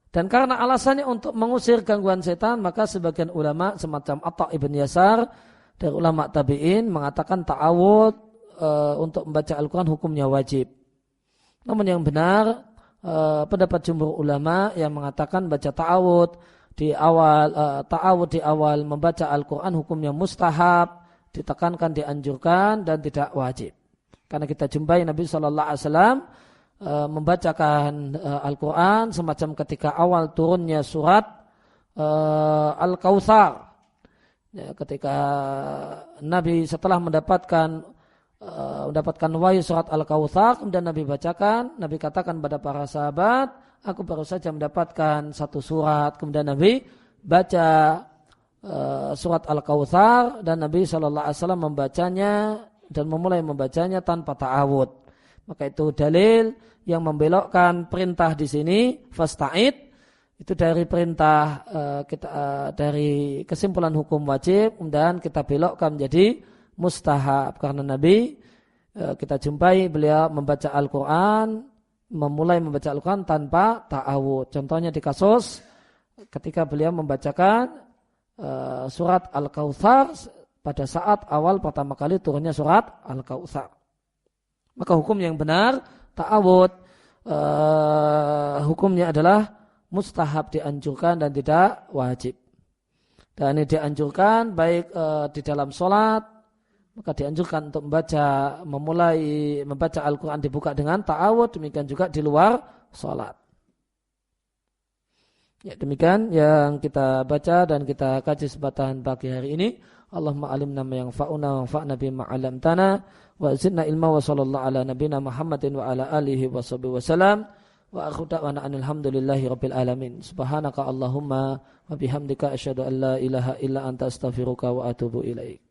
Dan karena alasannya untuk mengusir gangguan setan, maka sebagian ulama semacam Atha ibn Yasar dari ulama tabi'in mengatakan ta'awud untuk membaca Al-Quran hukumnya wajib. Namun yang benar pendapat jumhur ulama yang mengatakan baca ta'awud di awal membaca Al-Quran hukumnya mustahab, ditekankan, dianjurkan dan tidak wajib. Karena kita jumpai Nabi SAW membacakan Al-Quran semacam ketika awal turunnya surat Al-Kautsar. Ya, ketika Nabi setelah mendapatkan wahyu surat Al-Kautsar, kemudian Nabi bacakan, Nabi katakan pada para sahabat, aku baru saja mendapatkan satu surat. Kemudian Nabi baca surat Al-Kautsar dan Nabi SAW membacanya dan memulai membacanya tanpa ta'awud. Maka itu dalil yang membelokkan perintah di sini fasta'id, itu dari perintah dari kesimpulan hukum wajib dan kita belokkan menjadi mustahab karena Nabi kita jumpai beliau membaca Al-Quran, memulai membaca Al-Quran tanpa ta'awud. Contohnya di kasus ketika beliau membacakan surat Al-Kautsar pada saat awal pertama kali turunnya surat Al-Kautsar. Maka hukum yang benar ta'awud hukumnya adalah mustahab, dianjurkan dan tidak wajib. Dan ini dianjurkan baik di dalam sholat, maka dianjurkan untuk memulai membaca Al-Quran dibuka dengan ta'awud, demikian juga di luar sholat. Ya, demikian yang kita baca dan kita kaji sebatas pagi hari ini. Allahumma alimna ma yanfa'una wa anfa'na bima 'allamtana wa zidna ilma wa sallallahu ala nabiyyina Muhammadin wa ala alihi wa sahbihi wa salam wa akhiru da'wana alhamdulillahi rabbil alamin. Subhanaka Allahumma wa bihamdika asyhadu an la ilaha illa anta astaghfiruka wa atubu ilaik.